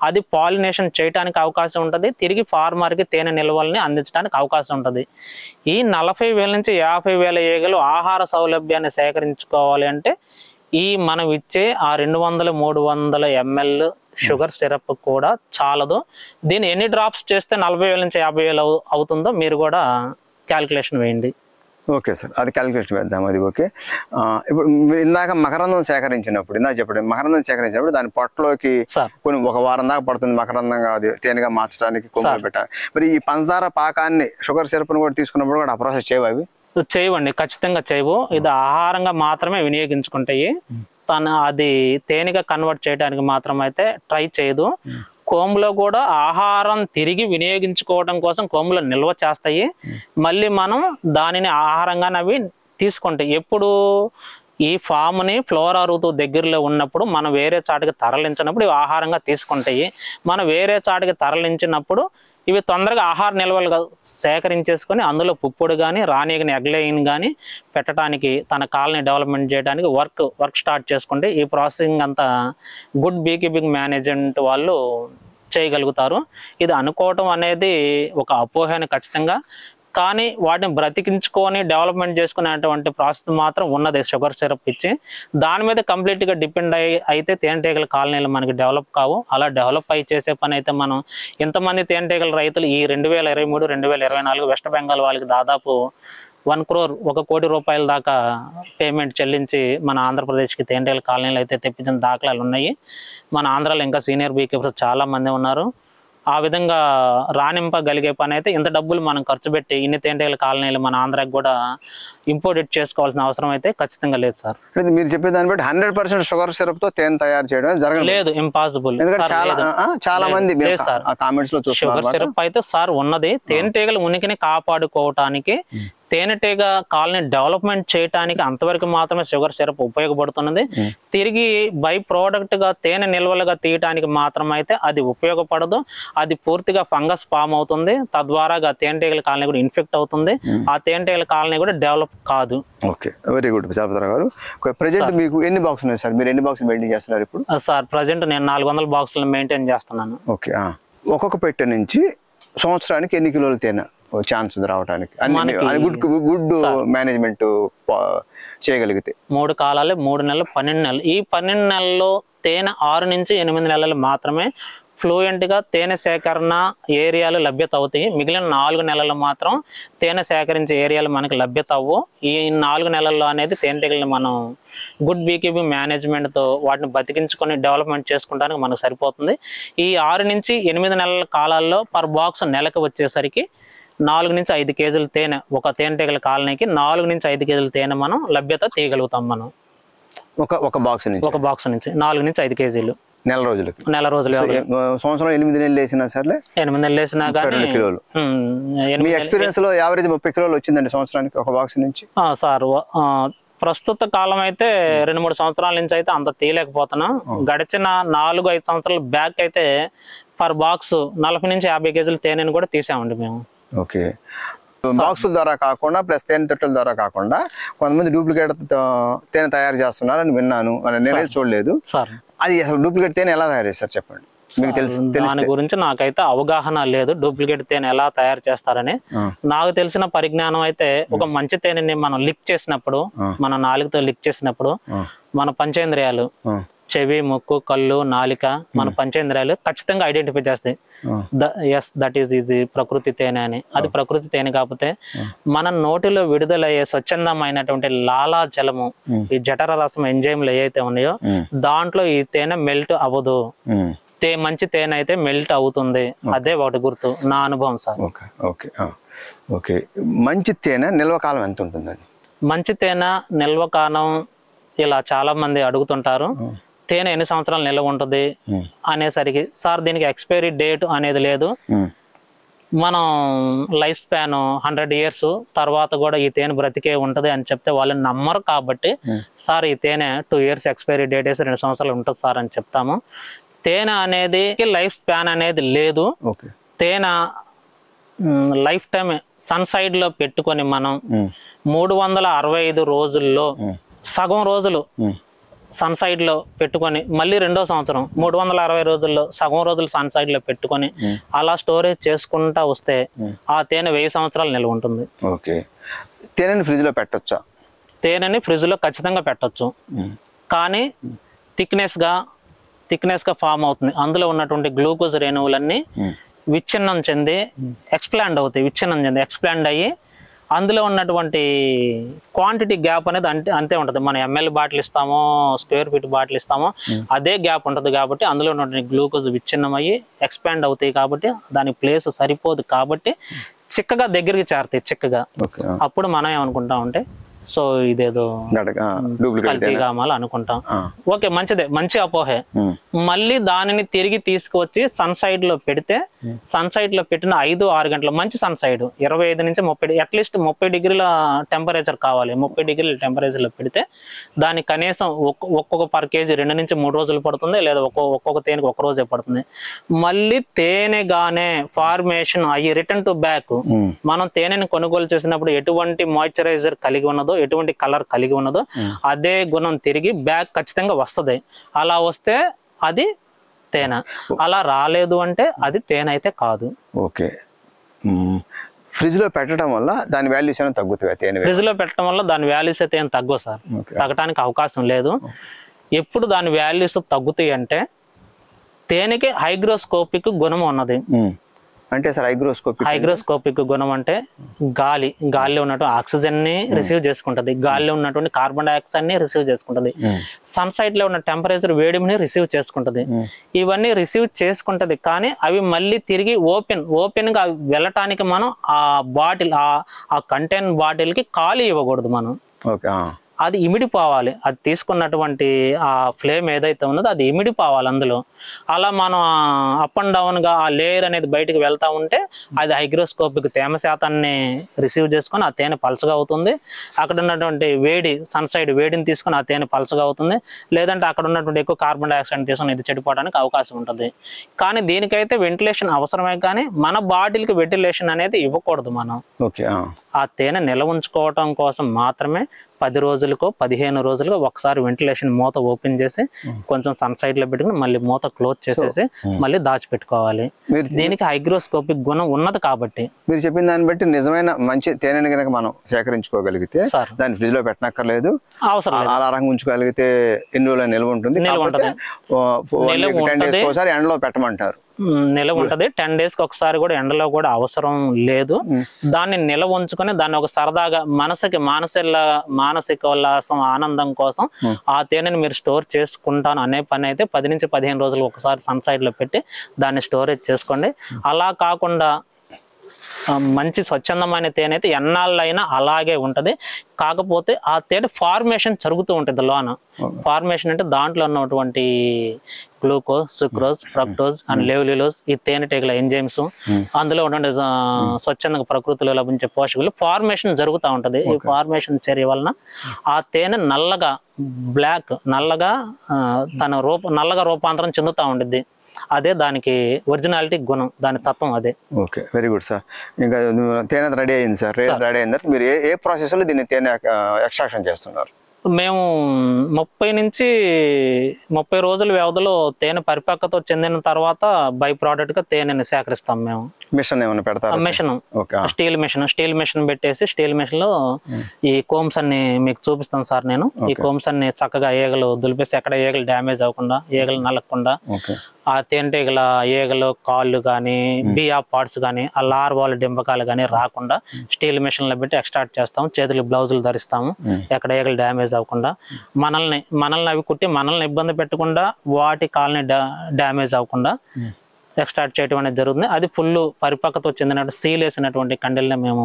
అది పాలినేషన్ చేయడానికి అవకాశం ఉంటుంది, తిరిగి ఫార్మర్కి తేనె నిల్వల్ని అందించడానికి అవకాశం ఉంటుంది. ఈ 40,000 నుంచి 50,000 ఈగలు ఆహార సౌలభ్యాన్ని సేకరించుకోవాలి అంటే ఈ మనం ఇచ్చే ఆ 200-300 ml షుగర్ సిరప్ కూడా చాలదు. దీన్ని ఎన్ని డ్రాప్స్ చేస్తే 40,000 నుంచి 50,000 అవుతుందో మీరు కూడా క్యాల్కులేషన్ వేయండి. ఓకే సార్, అది క్యాలిక్యులేషన్ వేద్దాం. అది ఓకే. ఇప్పుడు ఇందాక మకరందం సేకరించినప్పుడు, ఇందాక చెప్పండి, మకరందం సేకరించినప్పుడు దాని పొట్టలోకి కొన్ని ఒక వారం దాకా పడుతుంది మకరందంగా అది తేనెగా మార్చడానికి, కొమ్ములు పెట్టాలి. మరి ఈ పంచదార పాకాన్ని షుగర్ సిరప్ను కూడా తీసుకున్నప్పుడు కూడా ఆ ప్రాసెస్ చేయవు? అవి చేయవండి, ఖచ్చితంగా చేయవు. ఇది ఆహారంగా మాత్రమే వినియోగించుకుంటాయి. అది తేనెగా కన్వర్ట్ చేయడానికి మాత్రం అయితే ట్రై చేయదు. కోములో కూడా ఆహారం తిరిగి వినియోగించుకోవడం కోసం కోములో నిల్వ చేస్తాయి. మళ్ళీ మనం దానిని ఆహారంగా అవి తీసుకుంటాయి. ఎప్పుడు ఈ ఫామ్ని ఫ్లోరా ఋతువు దగ్గరలో ఉన్నప్పుడు మనం వేరే చాటుకి తరలించినప్పుడు ఇవి ఆహారంగా తీసుకుంటాయి. మనం వేరే చాటుకి తరలించినప్పుడు ఇవి తొందరగా ఆహార నిల్వలుగా సేకరించేసుకొని అందులో పుప్పుడు కానీ రాణిగని ఎగ్లైన్ కానీ పెట్టడానికి తన కాలనీ డెవలప్మెంట్ చేయడానికి వర్క్ స్టార్ట్ చేసుకుంటే ఈ ప్రాసెసింగ్ అంతా గుడ్ బీకీపింగ్ మేనేజ్మెంట్ వాళ్ళు చేయగలుగుతారు. ఇది అనుకోవటం అనేది ఒక అపోహని ఖచ్చితంగా, కానీ వాటిని బ్రతికించుకొని డెవలప్మెంట్ చేసుకునేటువంటి ప్రాసెస్ మాత్రం ఉన్నది షుగర్ సిరప్ ఇచ్చి. దాని మీద కంప్లీట్గా డిపెండ్ అయితే తేనెటీగల కాలనీలు మనకి డెవలప్ కావు. అలా డెవలప్ అయి చేసే పని అయితే మనం ఇంతమంది తేనెటీగల రైతులు ఈ 2023-2024 వెస్ట్ బెంగాల్ వాళ్ళకి దాదాపు 1 crore 1 కోటి రూపాయల దాకా పేమెంట్ చెల్లించి మన ఆంధ్రప్రదేశ్కి తేనెటీగల కాలనీలు అయితే తెప్పించిన దాఖలాలు ఉన్నాయి. మన ఆంధ్రాలో ఇంకా సీనియర్ బీకీపర్స్ చాలా మంది ఉన్నారు. ఆ విధంగా రాణింపగలిగే పని అయితే ఇంత డబ్బులు మనం ఖర్చు పెట్టి ఇన్ని తేనెటీగల కాలనీలు మన ఆంధ్రాకి కూడా ఇంపోర్ట్ చేసుకోవాల్సిన అవసరం అయితే ఖచ్చితంగా లేదు సార్. మీరు చెప్పే దాన్ని బట్టి 100% షుగర్ సిరప్ తో తేనె తయారు చేయడం జరగలేదు, ఇంపాసిబుల్. చాలా మంది కామెంట్స్ లో షుగర్ సిరప్ అయితే సార్ ఉన్నది తేనెటీగల ఉనికిని కాపాడుకోవటానికి, తేనెటీగ కాలనీ డెవలప్మెంట్ చేయడానికి అంతవరకు మాత్రమే షుగర్ సిరప్ ఉపయోగపడుతున్నది. తిరిగి బై ప్రోడక్ట్ గా తేనె నిల్వలుగా తీయటానికి మాత్రం అయితే అది ఉపయోగపడదు. అది పూర్తిగా ఫంగస్ ఫామ్ అవుతుంది, తద్వారాగా తేనెటీగల కాలనీ కూడా ఇన్ఫెక్ట్ అవుతుంది. ఆ తేనెటీగల కాలనీ కూడా డెవలప్ కాదు. ఓకే, వెరీ గుడ్ చాపత్ర గారు. ప్రెజెంట్ మీకు ఎన్ని బాక్స్ ఉన్నాయి సార్? మీరు ఎన్ని బాక్స్ మెయింటైన్ చేస్తున్నారు ఇప్పుడు? సార్ ప్రెజెంట్ నేను 400 బాక్సులు మెయింటైన్ చేస్తున్నాను. ఓకే, ఒక్కొక్క పెట్టె నుంచి సంవత్సరానికి ఎన్ని కిలోలు తేనె ఛాన్స్ రావడానికి గుడ్ మేనేజ్మెంట్ చేయగలిగితే? 3 కాలాలు, 3 నెలలు, 12 నెలలు. ఈ 12 నెలల్లో తేనె 6 నుంచి 8 నెలలు మాత్రమే ఫ్లూయెంట్ గా తేనె సేకరణ ఏరియాలు లభ్యత అవుతాయి. మిగిలిన 4 నెలలు మాత్రం తేనె సేకరించే ఏరియాలు మనకి లభ్యత అవ్వు. ఈ 4 నెలల్లో అనేది తేనెటీగలను మనం గుడ్ బీకీపింగ్ మేనేజ్మెంట్ తో వాటిని బతికించుకొని డెవలప్మెంట్ చేసుకోవడానికి మనకు సరిపోతుంది. ఈ 6 నుంచి 8 నెలల కాలాల్లో పర్ బాక్స్ నెలకు వచ్చేసరికి 4 నుంచి 5 కేజీల తేనె, ఒక తేనెటీగల కాలనీకి 4 నుంచి 5 కేజీల తేనె మనం లభ్యత తీయగలుగుతాం. మనం ఒక బాక్స్ నుంచి 4 నుంచి 5 కేజీలు నెల రోజులకి. సంవత్సరం 8 నెలలు వేసినా సర్లే, 8 నెలలు వేసినా కానీ 2 కిలోలు. మీ ఎక్స్పీరియన్స్ లో యావరేజ్ 30 కిలోలు వచ్చిందండి సంవత్సరానికి ఒక బాక్స్ నుంచి? సార్ ప్రస్తుత కాలం అయితే 2-3 సంవత్సరాల నుంచి అయితే అంత తీయలేకపోతున్నాం. గడిచిన 4-5 సంవత్సరాల బ్యాక్ అయితే పర్ బాక్స్ 40 నుంచి 50 కేజీల తేనెని కూడా తీసామండి మేము. ఓకే, బాక్సుల ద్వారా కాకుండా ప్లస్ తేనె తొట్టెల ద్వారా కాకుండా కొంతమంది డూప్లికేట్ తేనె తయారు చేస్తున్నారని విన్నాను, నేనే చూడలేదు. అది అసలు డూప్లికేట్ తేనె ఎలా తయారు చేస్తారు చెప్పండి, మీకు తెలుసు? దాని గురించి నాకైతే అవగాహన లేదు, డూప్లికేట్ తేనె ఎలా తయారు చేస్తారని. నాకు తెలిసిన పరిజ్ఞానం అయితే ఒక మంచి తేనెని మనం లిక్ చేసినప్పుడు, మన నాలుగుతో లిక్ చేసినప్పుడు మన పంచేంద్రియాలు చెవి, ముక్కు, కళ్ళు, నాలిక, మన పంచేంద్రియాలు ఖచ్చితంగా ఐడెంటిఫై చేస్తాయి ఎస్ దట్ ఈజ్ ప్రకృతి తేనె అని. అది ప్రకృతి తేనె కాకపోతే మన నోటిలో విడుదలయ్యే స్వచ్ఛందమైనటువంటి లాలాజలము, ఈ జఠర రసం ఎంజైమ్లు ఏవైతే ఉన్నాయో దాంట్లో ఈ తేనె మెల్ట్ అవ్వదు. మంచి తేనె అయితే మెల్ట్ అవుతుంది. అదే ఒకటి గుర్తు, నా అనుభవం సార్. ఓకే, మంచి తేనె నిల్వ కాలం ఎంత ఉంటుందండి? మంచి తేనె నిల్వ కాలం ఇలా చాలా మంది అడుగుతుంటారు, తేనె ఎన్ని సంవత్సరాలు నిల్వ ఉంటుంది అనేసరికి సార్ దీనికి ఎక్స్పైరీ డేట్ అనేది లేదు. మనం లైఫ్ స్పాన్ 100 years తర్వాత కూడా ఈ తేనె బ్రతికే ఉంటది అని చెప్తే వాళ్ళు నమ్మరు. కాబట్టి సార్ ఈ తేనె 2 years ఎక్స్పైరీ డేట్ వేసి 2 సంవత్సరాలు ఉంటుంది సార్ అని చెప్తాము. తేనె అనేది లైఫ్ స్పాన్ అనేది లేదు. తేనె లైఫ్ టైం సన్ సైడ్ లో పెట్టుకొని మనం 365 రోజుల్లో సగం రోజులు సన్సైడ్ లో పెట్టుకొని మళ్ళీ రెండో సంవత్సరం 360 రోజుల్లో సగం రోజులు సన్సైడ్ లో పెట్టుకొని అలా స్టోరేజ్ చేసుకుంటా వస్తే ఆ తేనె 1000 సంవత్సరాలు నిల్వ ఉంటుంది. ఓకే. తేనెని ఫ్రిడ్జ్ లో పెట్టొచ్చా? తేనెని ఫ్రిడ్జ్ లో ఖచ్చితంగా పెట్టొచ్చు, కానీ థిక్నెస్ గా ఫామ్ అవుతుంది. అందులో ఉన్నటువంటి గ్లూకోజ్ రేణువులన్నీ విచ్ఛిన్నం చెంది ఎక్స్ప్లాండ్ అవుతాయి. ఎక్స్ప్లాండ్ అయ్యి అందులో ఉన్నటువంటి క్వాంటిటీ గ్యాప్ అనేది అంతే ఉంటుంది. మనం ఎంఎల్ బాటిల్ ఇస్తామో స్క్వేర్ ఫీట్ బాటిల్ ఇస్తామో అదే గ్యాప్ ఉంటుంది. కాబట్టి అందులో ఉన్నటువంటి గ్లూకోజ్ విచ్ఛిన్నం అయ్యి ఎక్స్పాండ్ అవుతాయి. కాబట్టి దాని ప్లేస్ సరిపోదు. కాబట్టి చిక్కగా దగ్గరికి చేరుతాయి చిక్కగా. అప్పుడు మనం ఏమనుకుంటామంటే సో ఇదేదో కల్తీగా అనుకుంటాం. ఓకే, మంచిదే, మంచి అపోహే. మళ్ళీ దానిని తిరిగి తీసుకువచ్చి సన్సైడ్ లో పెడితే సన్సైడ్ లో పెట్టిన 5-6 గంటల మంచి సన్సైడ్ 25 నుంచి 30 అట్లీస్ట్ 30 డిగ్రీల టెంపరేచర్ కావాలి. 30 డిగ్రీల టెంపరేచర్ లో పెడితే దానికి కనీసం ఒక్కొక్క పర్ కేజీ 2 నుంచి 3 రోజులు పడుతుంది, లేదా ఒక్కొక్క తేనెకి 1 రోజే పడుతుంది. మళ్ళీ తేనెగానే ఫార్మేషన్ అయ్యి రిటర్న్ టు బ్యాక్ మనం తేనెని కొనుగోలు చేసినప్పుడు ఎటువంటి మాయిశ్చరైజర్ కలిగి ఉన్నదో, ఎటువంటి కలర్ కలిగి ఉన్నదో అదే గుణం తిరిగి బ్యాక్ ఖచ్చితంగా వస్తుంది. అలా వస్తే అది తేనె, అలా రాలేదు అంటే అది తేనె అయితే కాదు. ఓకే. ఫ్రిడ్జ్ లో పెట్టడం వల్ల దాని వాల్యూస్ ఏమైనా తగ్గుతాయి? తేనె ఫ్రిడ్జ్ లో పెట్టడం వల్ల దాని వాల్యూస్ అయితే ఏం తగ్గవు సార్, తగ్గడానికి అవకాశం లేదు. ఎప్పుడు దాని వాల్యూస్ తగ్గుతాయి అంటే తేనెకి హైగ్రోస్కోపిక్ గుణం ఉన్నది. అంటే సార్ హైగ్రోస్కోపిక్ గుణం అంటే గాలిలో ఉన్నటువంటి ఆక్సిజన్ ని రిసీవ్ చేసుకుంటది, గాలిలో ఉన్నటువంటి కార్బన్ డైఆక్సైడ్ ని రిసీవ్ చేసుకుంటది, సన్సైడ్ లో ఉన్న టెంపరేచర్ వేడిని రిసీవ్ చేసుకుంటది. ఇవన్నీ రిసీవ్ చేసుకుంటది, కానీ అవి మళ్ళీ తిరిగి ఓపెన్ గా వెళ్ళటానికి మనం ఆ బాటిల్ ఆ కంటైన్ బాటిల్ కి ఖాళీ ఇవ్వకూడదు మనం. అది ఇమిడిపోవాలి. అది తీసుకున్నటువంటి ఆ ఫ్లేమ్ ఏదైతే ఉన్నదో అది ఇమిడిపోవాలి అందులో. అలా మనం అప్ అండ్ డౌన్ గా ఆ లేయర్ అనేది బయటకు వెళ్తా ఉంటే అది హైగ్రోస్కోపిక్ తేమ శాతాన్ని రిసీవ్ చేసుకొని ఆ తేనె పల్చగా అవుతుంది. అక్కడ ఉన్నటువంటి సన్సైడ్ వేడిని తీసుకొని ఆ తేనె పల్చగా అవుతుంది. లేదంటే అక్కడ ఉన్నటువంటి ఎక్కువ కార్బన్ డైఆక్సైడ్ తీసుకొని ఇది చెడిపోవడానికి అవకాశం ఉంటుంది. కానీ దీనికైతే వెంటిలేషన్ అవసరమే, కానీ మన బాటిల్కి వెంటిలేషన్ అనేది ఇవ్వకూడదు మనం. ఆ తేనె నిల్వ ఉంచుకోవటం కోసం మాత్రమే 10 రోజులకో 15 రోజులకో ఒకసారి వెంటిలేషన్ మూత ఓపెన్ చేసి కొంచెం సన్సైడ్ లో పెట్టుకుని మళ్ళీ మూత క్లోజ్ చేసేసి మళ్ళీ దాచిపెట్టుకోవాలి. దీనికి హైగ్రోస్కోపిక్ గుణం ఉన్నది కాబట్టి. మీరు చెప్పిన దాన్ని బట్టి నిజమైన మంచి తేనెని కనుక మనం సేకరించుకోగలిగితే దాన్ని ఫ్రిడ్జ్ లో పెట్టనక్కర్లేదు, అవసరం అలా రంగు ఉంచుకోగలిగితే ఎన్ని రోజులు నిల్వ ఉంటుంది. ఒకసారి ఎండలో పెట్టమంటారు, నిల్వ ఉంటది. 10 days కి ఒకసారి కూడా ఎండలో కూడా అవసరం లేదు. దాన్ని నిల్వ ఉంచుకొని దాన్ని ఒక సరదాగా మనసుకి మానసిక ఉల్లాసం ఆనందం కోసం ఆ తేనెని మీరు స్టోర్ చేసుకుంటాను అనే పని అయితే 10 నుంచి 15 రోజులు ఒకసారి సన్సైడ్ లో పెట్టి దాన్ని స్టోరేజ్ చేసుకోండి. అలా కాకుండా మంచి స్వచ్ఛందమైన తేనె అయితే ఎన్నాళ్ళైనా అలాగే ఉంటది. కాకపోతే ఆ తేనె ఫార్మేషన్ జరుగుతూ ఉంటుంది లోన. ఫార్మేషన్ అంటే దాంట్లో ఉన్నటువంటి గ్లూకోజ్, సుక్రోజ్, ఫ్రక్టోజ్ అండ్ లెవలిలోజ్ ఈ తేనెటీగల ఎంజైమ్స్, అందులో ఉన్నటువంటి స్వచ్ఛందంగా ప్రకృతిలో లభించే పోషకులు ఫార్మేషన్ జరుగుతూ ఉంటది. ఈ ఫార్మేషన్ చర్య వలన ఆ తేనె నల్లగా నల్లగా రూపాంతరం చెందుతూ ఉండిద్ది. అదే దానికి ఒరిజినాలిటీ గుణం, దాని తత్వం అదే. Okay, very good sir. ఇంకా తేనె రెడీ అయింది సార్. రెడీ అయిన తర్వాత మీరు ఏ ప్రాసెస్ లో దీన్ని తేనె ఎక్స్ట్రాక్షన్ చేస్తున్నారు? మేము 30 నుంచి 30 రోజుల వ్యవధిలో తేనె పరిపక్వత చెందిన తర్వాత బై ప్రోడక్ట్ గా తేనెని సేకరిస్తాం మేము. మిషన్ ఏమైనా పెడతారా? మిషన్, స్టీల్ మిషన్ పెట్టేసి స్టీల్ మిషన్ లో ఈ కోమ్స్ అన్ని మీకు చూపిస్తాను సార్ నేను. ఈ కోమ్స్ అన్ని చక్కగా ఈగలు దులిపేసి ఎక్కడ ఈగలు డ్యామేజ్ అవ్వకుండా, ఈగలు నలగకుండా, ఆ తేనెటీగల ఈగలు కాళ్ళు కానీ బియా పార్ట్స్ కానీ ఆ లార్వాల డింబకాలు కానీ రాకుండా స్టీల్ మిషన్ లో పెట్టి ఎక్స్ట్రాక్ట్ చేస్తాం. చేతులు బ్లౌజులు ధరిస్తాము ఎక్కడ ఈగలు డ్యామేజ్ అవ్వకుండా. మనల్ని అవి కుట్టి మనల్ని ఇబ్బంది పెట్టకుండా, వాటి కాళ్ళని డ్యామేజ్ అవ్వకుండా ఎక్స్ట్రాక్ట్ చేయడం అనేది జరుగుతుంది. అది ఫుల్ పరిపక్వత చెందినట్టు సీల్ వేసినటువంటి కండెల్ని మేము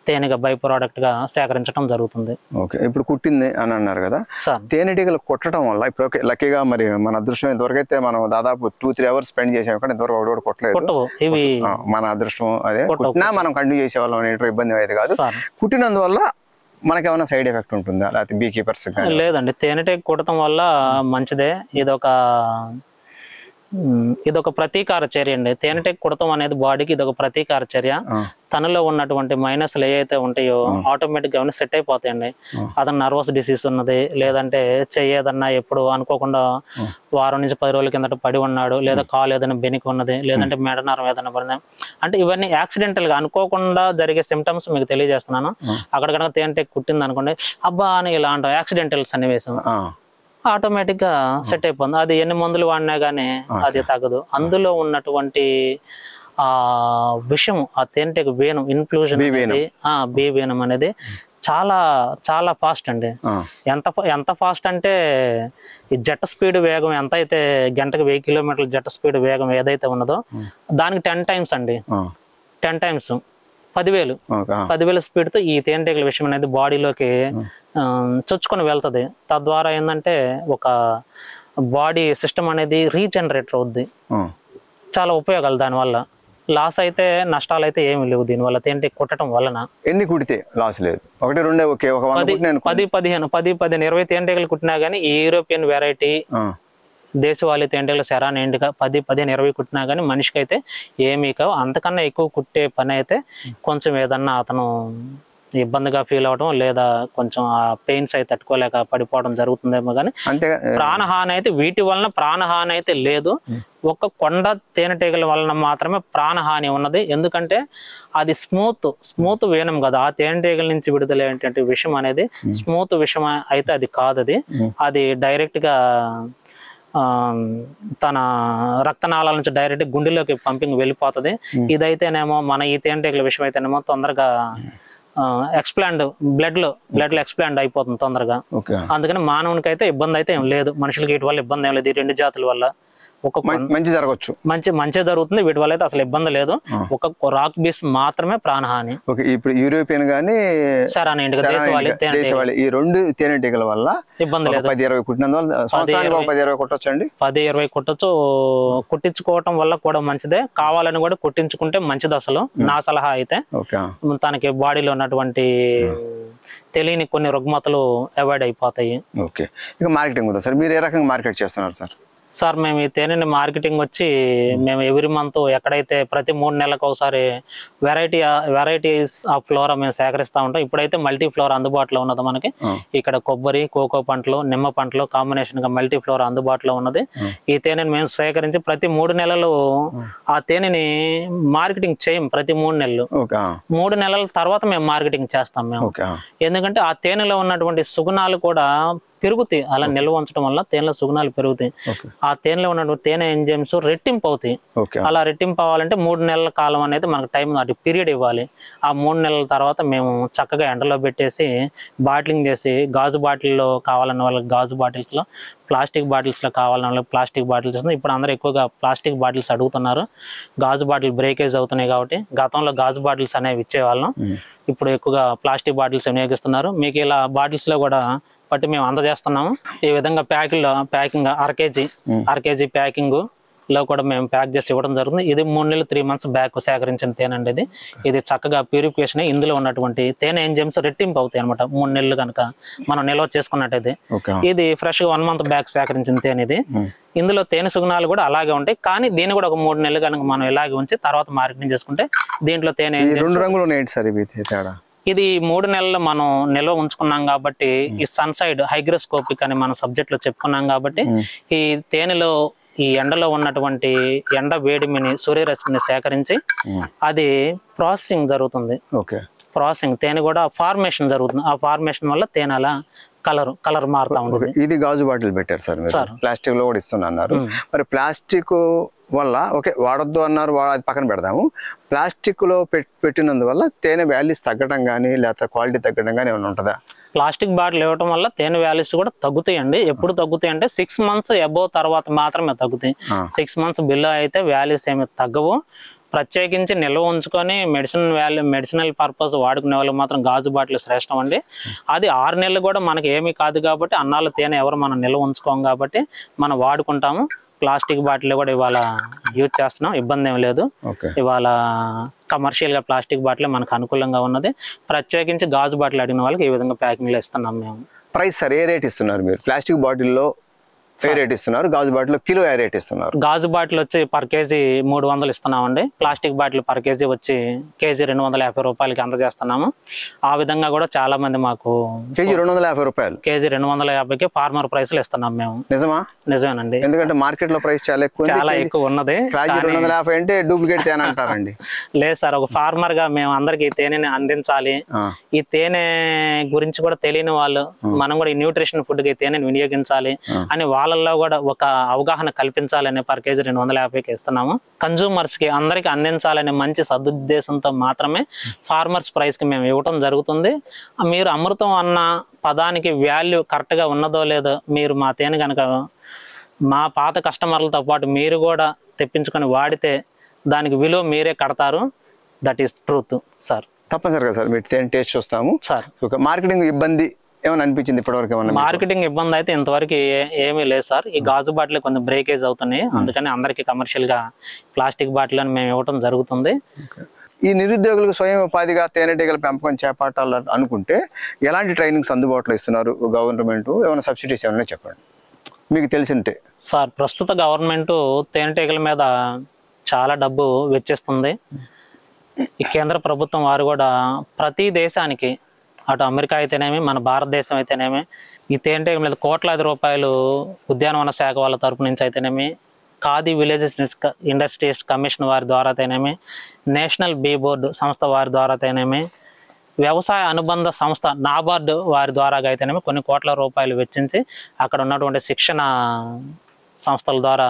తేనెగా బై ప్రోడక్ట్ గా సేకరించడం జరుగుతుంది. ఓకే, ఇప్పుడు కుట్టింది అని అన్నారు కదా సార్, తేనెటీగలు కుట్టడం వల్ల ఇప్పుడు లక్కీగా మరి మన అదృష్టం ఇంతవరకు అయితే మనం దాదాపు 2-3 hours స్పెండ్ చేసాం కానీ ఇంతవరకు ఒకటి కొట్టలేదు. ఇవి మన అదృష్టం. అదే కుట్టినా మనం కంటిన్యూ చేసేవాళ్ళం అనే ఇబ్బంది అయితే కాదు. కుట్టినందువల్ల మనకేమైనా సైడ్ ఎఫెక్ట్ ఉంటుందా లేకపోతే బీ కీపర్స్? లేదండి, తేనెటీగ కుట్టడం వల్ల మంచిదే. ఇదొక ఇదొక ప్రతీకార చర్య అండి. తేనెటీగ కుడతం అనేది బాడీకి ఇదొక ప్రతీకార చర్య. తనలో ఉన్నటువంటి మైనస్లు ఏవైతే ఉంటాయో ఆటోమేటిక్గా ఏమైనా సెట్ అయిపోతాయండి. అతను నర్వస్ డిసీజ్ ఉన్నది, లేదంటే చెయ్యేదన్నా ఎప్పుడు అనుకోకుండా వారం నుంచి 10 రోజుల కిందట పడి ఉన్నాడు, లేదా కాలు ఏదైనా బెనికి ఉన్నది, లేదంటే మెడనరం ఏదైనా పడింది అంటే ఇవన్నీ యాక్సిడెంటల్ గా అనుకోకుండా జరిగే సిమ్టమ్స్ మీకు తెలియజేస్తున్నాను. అక్కడ కనుక తేనెటీగ కుట్టింది అనుకోండి, అబ్బా అని ఇలా అంటాం, యాక్సిడెంటల్ సన్నివేశం, ఆటోమేటిక్ గా సెట్ అయిపోతుంది. అది ఎన్ని మందులు వాడినా గానీ అది తగ్గదు. అందులో ఉన్నటువంటి విషయం, ఆ తేనెటీగ వేణం ఇన్ఫ్లూజన్ అనేది, బీ వేణం అనేది చాలా చాలా ఫాస్ట్ అండి. ఎంత ఫాస్ట్ అంటే ఈ జెట్ స్పీడ్ వేగం ఎంత అయితే, గంటకు 1000 కిలోమీటర్ల జెట్ స్పీడ్ వేగం ఏదైతే ఉన్నదో దానికి 10 టైమ్స్ అండి. 10 టైమ్స్ 10,000 స్పీడ్తో ఈ తేనెటీగల విషయం అనేది బాడీలోకి చొచ్చుకొని వెళ్తుంది. తద్వారా ఏంటంటే ఒక బాడీ సిస్టమ్ అనేది రీజనరేటర్ అవుద్ది. చాలా ఉపయోగాలు దానివల్ల. లాస్ అయితే, నష్టాలు అయితే ఏమి లేవు దీనివల్ల. తేనెటీగ కుట్టడం వలన ఎన్ని కుడితే లాస్ లేదు? 1 2 ఓకే, 10 15 20 తేనెటీగలు కుట్టినా గానీ ఈ యూరోపియన్ వెరైటీ దేశవాళీ తేనెటీగలు శరాన్ ఎండుగా 10 15 20 కుట్టినా కానీ మనిషికి అయితే ఏమీ కావు. అంతకన్నా ఎక్కువ కుట్టే పని అయితే కొంచెం ఏదన్నా అతను ఇబ్బందిగా ఫీల్ అవడం, లేదా కొంచెం ఆ పెయిన్స్ అయితే తట్టుకోలేక పడిపోవడం జరుగుతుందేమో కానీ ప్రాణహాని అయితే వీటి వలన ప్రాణహాని అయితే లేదు. ఒక కొండ తేనెటీగల వలన మాత్రమే ప్రాణహాని ఉన్నది. ఎందుకంటే అది స్మూత్ వేనం కదా, ఆ తేనెటీగల నుంచి విడుదలైనటువంటి విషం అనేది స్మూత్ విషం అయితే అది కాదు. అది డైరెక్ట్ గా తన రక్తనాళాల నుంచి డైరెక్ట్ గుండెలోకి పంపింగ్ వెళ్ళిపోతుంది. ఇదైతేనేమో మన ఈ తేనెటీగల విషయం అయితేనేమో తొందరగా ఎక్స్ప్లాండ్ బ్లడ్ లో ఎక్స్ప్లాండ్ అయిపోతుంది తొందరగా. అందుకని మానవునికి అయితే ఇబ్బంది అయితే ఏం లేదు, మనుషులకి వీటి వల్ల ఇబ్బంది ఏం లేదు. ఈ 2 జాతుల వల్ల మంచి జరగచ్చు, మంచి జరుగుతుంది. వీటి వల్ల అయితే అసలు ఇబ్బంది లేదు. ఒక రాక్ బీస్ మాత్రమే ప్రాణహాని. ఇప్పుడు యూరోపియన్ గానీ శరాన్ ఎండుగా దేశవాళీ ఈ 2 తేనెటీగల వల్ల ఇబ్బంది లేదు. 10 20 కుట్టినందువల్ల సంవత్సరానికి 10 20 కుట్టొచ్చు అండి. 10 20 కుట్టొచ్చు. కుట్టించుకోవటం వల్ల కూడా మంచిదే, కావాలని కూడా కుట్టించుకుంటే మంచిది అసలు నా సలహా అయితే. తనకి బాడీలో ఉన్నటువంటి తెలియని కొన్ని రుగ్మతలు అవాయిడ్ అయిపోతాయి. ఓకే, ఇక మార్కెటింగ్ ఉందా సార్? మీరు ఏ రకంగా మార్కెట్ చేస్తున్నారు సార్? సార్ మేము ఈ తేనెని మార్కెటింగ్ వచ్చి మేము ఎవ్రీ మంత్ ఎక్కడైతే ప్రతి 3 నెలలకు ఒకసారి వెరైటీస్ ఆఫ్ ఫ్లోరా మేము సేకరిస్తూ ఉంటాం. ఇప్పుడైతే మల్టీ ఫ్లోరా అందుబాటులో ఉన్నది మనకి. ఇక్కడ కొబ్బరి, కోకో పంటలు, నిమ్మ పంటలు కాంబినేషన్ గా మల్టీ ఫ్లోరా అందుబాటులో ఉన్నది. ఈ తేనెని మేము సేకరించి ప్రతి 3 నెలలు ఆ తేనెని మార్కెటింగ్ చేయం. ప్రతి 3 నెలలు 3 నెలల తర్వాత మేము మార్కెటింగ్ చేస్తాం మేము. ఎందుకంటే ఆ తేనెలో ఉన్నటువంటి సుగుణాలు కూడా పెరుగుతాయి. అలా నిల్వ ఉంచడం వల్ల తేనెలో సుగుణాలు పెరుగుతాయి. ఆ తేనెలో ఉన్నటువంటి తేనె ఎంజైమ్స్ రెట్టింపు అవుతాయి. అలా రెట్టింపు అవ్వాలంటే 3 నెలల కాలం అనేది మనకు టైం, అటు పీరియడ్ ఇవ్వాలి. ఆ 3 నెలల తర్వాత మేము చక్కగా ఎండలో పెట్టేసి బాటిలింగ్ చేసి, గాజు బాటిల్లో కావాలన్న వాళ్ళకి గాజు బాటిల్స్లో, ప్లాస్టిక్ బాటిల్స్లో కావాలన్న వాళ్ళకి ప్లాస్టిక్ బాటిల్స్. ఇప్పుడు అందరూ ఎక్కువగా ప్లాస్టిక్ బాటిల్స్ అడుగుతున్నారు. గాజు బాటిల్ బ్రేకేజ్ అవుతున్నాయి కాబట్టి గతంలో గాజు బాటిల్స్ అనేవి ఇచ్చేవాళ్ళం. ఇప్పుడు ఎక్కువగా ప్లాస్టిక్ బాటిల్స్ వినియోగిస్తున్నారు. మీకు ఇలా బాటిల్స్ లో కూడా పట్టి మేము అందజేస్తున్నాము. ఈ విధంగా ప్యాకింగ్ అర కేజీ ప్యాకింగ్ లో కూడా మేము ప్యాక్ చేసి ఇవ్వడం జరుగుతుంది. ఇది 3 నెలలు 3 months బ్యాక్ సేకరించిన తేనండి. ఇది చక్కగా ప్యూరిఫికేషన్. ఇందులో ఉన్నటువంటి తేనె ఎంజైమ్స్ రెట్టింపు అవుతాయి అనమాట 3 నెలలు కనుక మనం నిల్వ చేసుకున్నట్టయితే. ఇది ఫ్రెష్ గా 1 month బ్యాక్ సేకరించిన తేనె. ఇది ఇందులో తేనె సుగుణాలు కూడా అలాగే ఉంటాయి. కానీ దీన్ని కూడా ఒక 3 నెలలు కనుక మనం ఇలాగే ఉంచి తర్వాత మార్కెటింగ్ చేసుకుంటే దీంట్లో తేనె 2 రంగులు ఉన్నాయి సార్. ఇది 3 నెలలు మనం నిల్వ ఉంచుకున్నాం కాబట్టి, ఈ సన్సైడ్ హైగ్రోస్కోపిక్ అని మన సబ్జెక్ట్ లో చెప్పుకున్నాం కాబట్టి, ఈ తేనెలో ఈ ఎండలో ఉన్నటువంటి ఎండ వేడిమిని, సూర్యరశ్మిని సేకరించి అది ప్రాసెసింగ్ జరుగుతుంది. ప్రాసెసింగ్ తేనె కూడా ఫార్మేషన్ జరుగుతుంది. ఆ ఫార్మేషన్ వల్ల తేనె అలా కలర్ మారుతా ఉంటుంది. ఇది గాజు బాటిల్ పెట్టారు సార్, ప్లాస్టిక్ లో కూడా ఇస్తున్నారు. మరి ప్లాస్టిక్ వల్ల ఓకే వాడొద్దు అన్నారు, అది పక్కన పెడదాము. ప్లాస్టిక్ లో పెట్టినందువల్ల తేనె వాల్యూస్ తగ్గడం కానీ లేకపోతే క్వాలిటీ తగ్గడం కానీ ఏమైనా ఉంటుందా? ప్లాస్టిక్ బాటిల్ ఇవ్వడం వల్ల తేనె వాల్యూస్ కూడా తగ్గుతాయండి. ఎప్పుడు తగ్గుతాయి అంటే 6 months అబోవ్ తర్వాత మాత్రమే తగ్గుతాయి. 6 months బిలో అయితే వాల్యూస్ ఏమి తగ్గవు. ప్రత్యేకించి నిల్వ ఉంచుకొని మెడిసినల్ పర్పస్ వాడుకునే వాళ్ళు మాత్రం గాజు బాటిల్ శ్రేష్టం అండి. అది 6 నెలలు కూడా మనకి ఏమీ కాదు కాబట్టి, అన్నాళ్ళ తేనె ఎవరు మనం నిల్వ ఉంచుకోం కాబట్టి మనం వాడుకుంటాము. ప్లాస్టిక్ బాటిల్ కూడా ఇవాళ యూజ్ చేస్తున్నాం, ఇబ్బంది ఏం లేదు. ఇవాళ కమర్షియల్ గా ప్లాస్టిక్ బాటిల్ మనకు అనుకూలంగా ఉన్నది. ప్రత్యేకించి గాజు బాటిల్ అడిగిన వాళ్ళకి ఈ విధంగా ప్యాకింగ్ లో ఇస్తున్నాం మేము. ప్రైస్ సార్ ఏ రేట్ ఇస్తున్నారు మీరు ప్లాస్టిక్ బాటిల్లో? ఏ రేట్ ఇస్తున్నారు? గాజు బాటిల్ కిలో ఏ రేట్ ఇస్తున్నారు? గాజు బాటిల్ వచ్చి పర్ కేజీ 300 ఇస్తున్నామండి. ప్లాస్టిక్ బాటిల్ పర్ కేజీ వచ్చి కేజీ 250 రూపాయలకి అందజేస్తున్నాము. ఆ విధంగా కూడా చాలా మంది మాకు కేజీ 250 రూపాయలు, కేజీ 250కి ఫార్మర్ ప్రైస్లు ఇస్తున్నాం మేము. నిజమా? నిజమేనండి. ఎందుకంటే మార్కెట్ లో ప్రైస్ చాలా ఎక్కువ ఉన్నది. 250 అంటే డూప్లికేట్ తేనె అంటారండి. లేదు సార్, ఒక ఫార్మర్ గా మేము అందరికి ఈ తేనెని అందించాలి. ఈ తేనె గురించి కూడా తెలియని వాళ్ళు మనం కూడా ఈ న్యూట్రిషన్ ఫుడ్ కి తేనెని వినియోగించాలి అని వాళ్ళల్లో కూడా ఒక అవగాహన కల్పించాలని పర్ కేజీ 250కి ఇస్తున్నాము. కన్జ్యూమర్స్ కి అందరికి అందించాలనే మంచి సదుద్దేశంతో మాత్రమే ఫార్మర్స్ ప్రైస్ కి మేము ఇవ్వటం జరుగుతుంది. మీరు అమృతం అన్న పదానికి వాల్యూ కరెక్ట్ గా ఉన్నదో లేదో మీరు మా తేనె కనుక మా పాత కస్టమర్లతో పాటు మీరు కూడా తెప్పించుకొని వాడితే దానికి విలువ మీరే కడతారు. That is truth sir. తప్పనిసరిగా సార్ మీరు తేనె టేస్ట్ చూస్తాము సార్. మార్కెటింగ్ ఇబ్బంది ఏమైనా అనిపించింది ఇప్పటివరకు? ఏమన్నా మార్కెటింగ్ ఇబ్బంది అయితే ఇంతవరకు ఏమీ లేదు సార్. ఈ గాజు బాటిల్ కొంచెం బ్రేకేజ్ అవుతున్నాయి, అందుకని అందరికి కమర్షియల్ గా ప్లాస్టిక్ బాటిల్ అని మేము ఇవ్వడం జరుగుతుంది. ఈ నిరుద్యోగులకు స్వయం ఉపాధిగా తేనెటీగల పెంపకం చేపట్టాలి అనుకుంటే ఎలాంటి ట్రైనింగ్స్ అందుబాటులో ఇస్తున్నారు గవర్నమెంట్? ఏమైనా సబ్సిడీస్ ఏమైనా చెప్పండి మీకు తెలిసింటే. సార్, ప్రస్తుత గవర్నమెంట్ తేనెటీగల మీద చాలా డబ్బు వెచ్చిస్తుంది. ఈ కేంద్ర ప్రభుత్వం వారు కూడా ప్రతి దేశానికి, అటు అమెరికా అయితేనేమి మన భారతదేశం అయితేనేమి, ఈ తేనెటీగల మీద కోట్లాది రూపాయలు ఉద్యానవన శాఖ వాళ్ళ తరపు నుంచి అయితేనేమి, ఖాదీ విలేజెస్ ఇండస్ట్రీస్ కమిషన్ వారి ద్వారా అయితేనేమి, నేషనల్ బీ బోర్డు సంస్థ వారి ద్వారా అయితేనేమి, వ్యవసాయ అనుబంధ సంస్థ నాబార్డు వారి ద్వారా అయితేనేమి కొన్ని కోట్ల రూపాయలు వెచ్చించి అక్కడ ఉన్నటువంటి శిక్షణ సంస్థల ద్వారా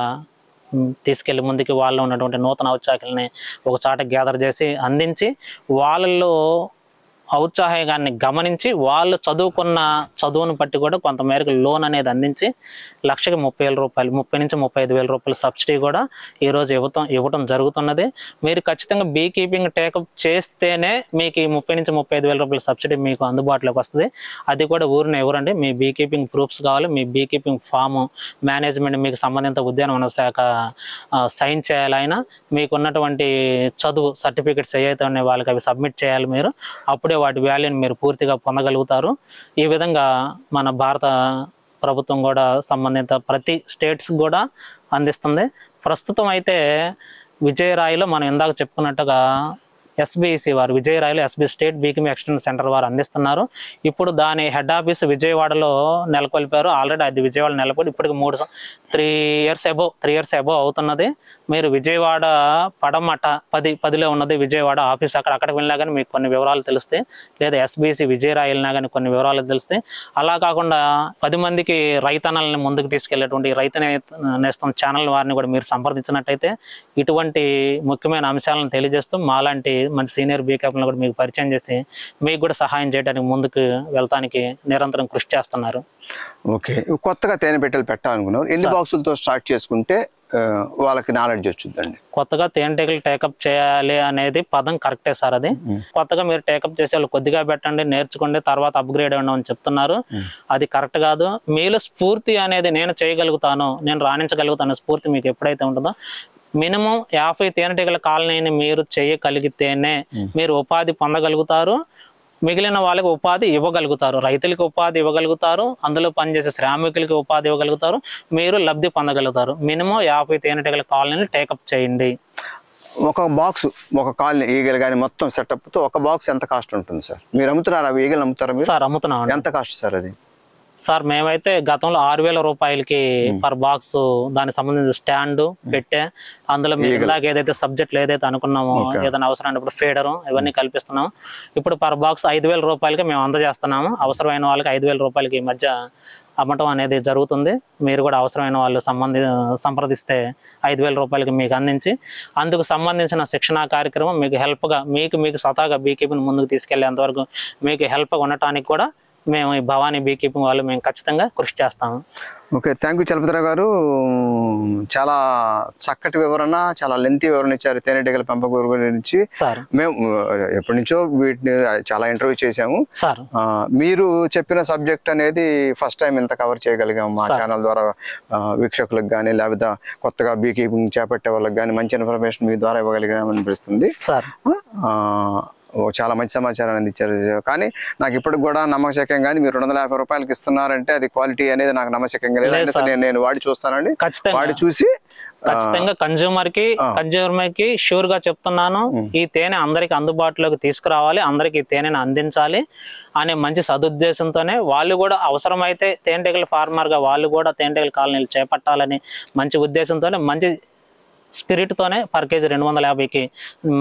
తీసుకెళ్లి ముందుకి వాళ్ళు ఉన్నటువంటి నూతన ఔత్సాహికుల్ని ఒక చాట గ్యాదర్ చేసి అందించి వాళ్ళల్లో ఔత్సాహికాన్ని గమనించి వాళ్ళు చదువుకున్న చదువును బట్టి కూడా కొంతమేరకు లోన్ అనేది అందించి లక్షకి 30,000 రూపాయలు, 30 నుంచి 35,000 రూపాయల సబ్సిడీ కూడా ఈరోజు ఇవ్వటం జరుగుతున్నది. మీరు ఖచ్చితంగా బీ కీపింగ్ టేకప్ చేస్తేనే మీకు ఈ 30 నుంచి 35,000 రూపాయల సబ్సిడీ మీకు అందుబాటులోకి వస్తుంది. అది కూడా ఊరిని ఎవరండి, మీ బీ కీపింగ్ ప్రూఫ్స్ కావాలి, మీ బీ కీపింగ్ ఫాము మేనేజ్మెంట్ మీకు సంబంధిత ఉద్యానవన శాఖ సైన్ చేయాలైనా, మీకు ఉన్నటువంటి చదువు సర్టిఫికెట్స్ ఏవైతే ఉన్నాయో వాళ్ళకి అవి సబ్మిట్ చేయాలి. మీరు అప్పుడే వాటి వాల్యూని మీరు పూర్తిగా పొందగలుగుతారు. ఈ విధంగా మన భారత ప్రభుత్వం కూడా సంబంధిత ప్రతి స్టేట్స్ కూడా అందిస్తుంది. ప్రస్తుతం అయితే విజయరాయిలో మనం ఇందాక చెప్పుకున్నట్టుగా ఎస్బీసీ వారు, విజయరాయిలో SB state beekeeping extension centre వారు అందిస్తున్నారు. ఇప్పుడు దాని హెడ్ ఆఫీస్ విజయవాడలో నెలకొల్పారు. ఆల్రెడీ అది విజయవాడ నెలకొల్పి ఇప్పటికి 3 ఇయర్స్ అబోవ్ అవుతున్నది. మీరు విజయవాడ పడమట 10లో ఉన్నది విజయవాడ ఆఫీస్. అక్కడికి వెళ్ళినా కానీ మీకు కొన్ని వివరాలు తెలుస్తాయి, లేదా ఎస్బీసీ విజయరాయి వెళ్ళినా కానీ కొన్ని వివరాలు తెలుస్తాయి. అలా కాకుండా 10 మందికి రైతన్నల్ని ముందుకు తీసుకెళ్లేటువంటి రైతు నేస్తం ఛానల్ వారిని కూడా మీరు సంప్రదించినట్టయితే ఇటువంటి ముఖ్యమైన అంశాలను తెలియజేస్తూ మాలాంటి మంచి సీనియర్ బీకీపర్లను కూడా మీకు పరిచయం చేసి మీకు కూడా సహాయం చేయడానికి ముందుకు వెళ్తానికి నిరంతరం కృషి చేస్తున్నారు. ఓకే, కొత్తగా తేనె పెట్టెలు పెట్టాలనుకున్నారు, ఎన్ని బాక్సులతో స్టార్ట్ చేసుకుంటే వాళ్ళకి నాలెడ్జ్ వచ్చిందండి? కొత్తగా తేనెటీగలు టేకప్ చేయాలి అనేది పదం కరెక్టే సార్. అది కొత్తగా మీరు టేకప్ చేసే వాళ్ళు కొద్దిగా పెట్టండి, నేర్చుకోండి, తర్వాత అప్గ్రేడ్ అవ్వండి అని చెప్తున్నారు. అది కరెక్ట్ కాదు. మీలో స్ఫూర్తి అనేది నేను చేయగలుగుతాను, నేను రాణించగలుగుతాను స్ఫూర్తి మీకు ఎప్పుడైతే ఉంటుందో, మినిమం 50 తేనెటీగల కాలనీని మీరు చేయగలిగితేనే మీరు ఉపాధి పొందగలుగుతారు, మిగిలిన వాళ్ళకి ఉపాధి ఇవ్వగలుగుతారు, రైతులకు ఉపాధి ఇవ్వగలుగుతారు, అందులో పనిచేసే శ్రామికులకి ఉపాధి ఇవ్వగలుగుతారు, మీరు లబ్ధి పొందగలుగుతారు. మినిమం 50 తేనెటీగల కాలనీని టేకప్ చేయండి. ఒక బాక్స్, ఒక కాలనీ ఈగలు కానీ మొత్తం సెటప్తో ఒక బాక్స్ ఎంత కాస్ట్ ఉంటుంది సార్? మీరు అమ్ముతున్నారు అవి ఈగలు అమ్ముతారా మీరు? సార్ అమ్ముతున్నాం. ఎంత కాస్ట్ సార్ అది? సార్ మేమైతే గతంలో 6,000 రూపాయలకి పర్ బాక్స్ దానికి సంబంధించిన స్టాండ్ పెట్టే, అందులో మీరు ఇందాక ఏదైతే సబ్జెక్టులు ఏదైతే అనుకున్నామో ఏదైనా అవసరం అయినప్పుడు ఫీడరు ఇవన్నీ కల్పిస్తున్నాము. ఇప్పుడు పర్ బాక్స్ 5,000 రూపాయలకి మేము అందజేస్తున్నాము. అవసరమైన వాళ్ళకి 5,000 రూపాయలకి ఈ మధ్య అమ్మటం అనేది జరుగుతుంది. మీరు కూడా అవసరమైన వాళ్ళు సంప్రదిస్తే 5,000 రూపాయలకి మీకు అందించి అందుకు సంబంధించిన శిక్షణా కార్యక్రమం మీకు హెల్ప్గా మీకు స్వతహాగా బీకీపింగ్ ముందుకు తీసుకెళ్లేంతవరకు మీకు హెల్ప్గా ఉండటానికి కూడా మేము ఈ భవానీ బీకీపింగ్ వాళ్ళు మేము ఖచ్చితంగా కృషి చేస్తాము. ఓకే, థ్యాంక్ యూ చలపతిరావు గారు. చాలా చక్కటి వివరణ, చాలా లెంతీ వివరణ ఇచ్చారు తేనెటీగల పెంపకం గురించి. సార్ మేము ఎప్పటి నుంచో వీటిని చాలా ఇంటర్వ్యూ చేశాము సార్. మీరు చెప్పిన సబ్జెక్ట్ అనేది ఫస్ట్ టైం ఇంత కవర్ చేయగలిగాము మా ఛానల్ ద్వారా. వీక్షకులకు కానీ లేకపోతే కొత్తగా బీకీపింగ్ చేపట్టే వాళ్ళకి కానీ మంచి ఇన్ఫర్మేషన్ మీ ద్వారా ఇవ్వగలిగామని అనిపిస్తుంది సార్. చాలా మంచి సమాచారాన్ని అందించారు. కానీ నాకు ఇప్పటికి కూడా నమ్మశక్యం కాదు. మీరు 250 రూపాయలకి ఇస్తున్నారంటే అది క్వాలిటీ అనేది నాకు నమ్మశక్యంగా లేదు. అంటే సరే నేను వాడి చూస్తానండి, వాడి చూసి ఖచ్చితంగా కన్జ్యూమర్ కి షూర్ గా చెప్తున్నాను, ఈ తేనె అందరికి అందుబాటులోకి తీసుకురావాలి, అందరికి ఈ తేనెను అందించాలి అనే మంచి సదుద్దేశంతోనే వాళ్ళు కూడా అవసరమైతే తేనెటీగల ఫార్మర్ గా వాళ్ళు కూడా తేనెటీగల కాలనీలు చేపట్టాలని మంచి ఉద్దేశంతోనే, మంచి స్పిరిట్ తోనే పర్ కేజీ 250కి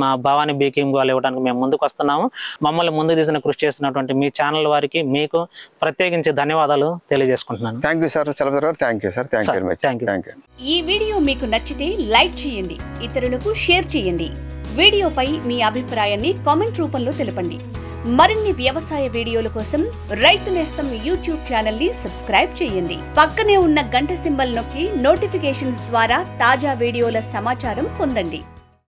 మా భవానీ బేకింగ్ వాళ్ళు ఇవ్వడానికి మేము ముందుకు వస్తున్నాము. మమ్మల్ని ముందు తీసిన కృషి చేసినటువంటి మీ ఛానల్ వారికి మీకు ప్రత్యేకించి ధన్యవాదాలు తెలియజేసుకుంటున్నాను. థ్యాంక్ యూ సార్, సెలవు గారు. Thank you sir, thank you. Thank you. ఈ వీడియో మీకు నచ్చితే లైక్ చేయండి, ఇతరులకు షేర్ చేయండి. వీడియోపై మీ అభిప్రాయాన్ని కామెంట్ రూపంలో తెలపండి. మరిన్ని వ్యవసాయ వీడియోల కోసం రైతు నేస్తం యూట్యూబ్ ఛానల్ ని సబ్స్క్రైబ్ చేయండి. పక్కనే ఉన్న గంట సింబల్ నొక్కి నోటిఫికేషన్స్ ద్వారా తాజా వీడియోల సమాచారం పొందండి.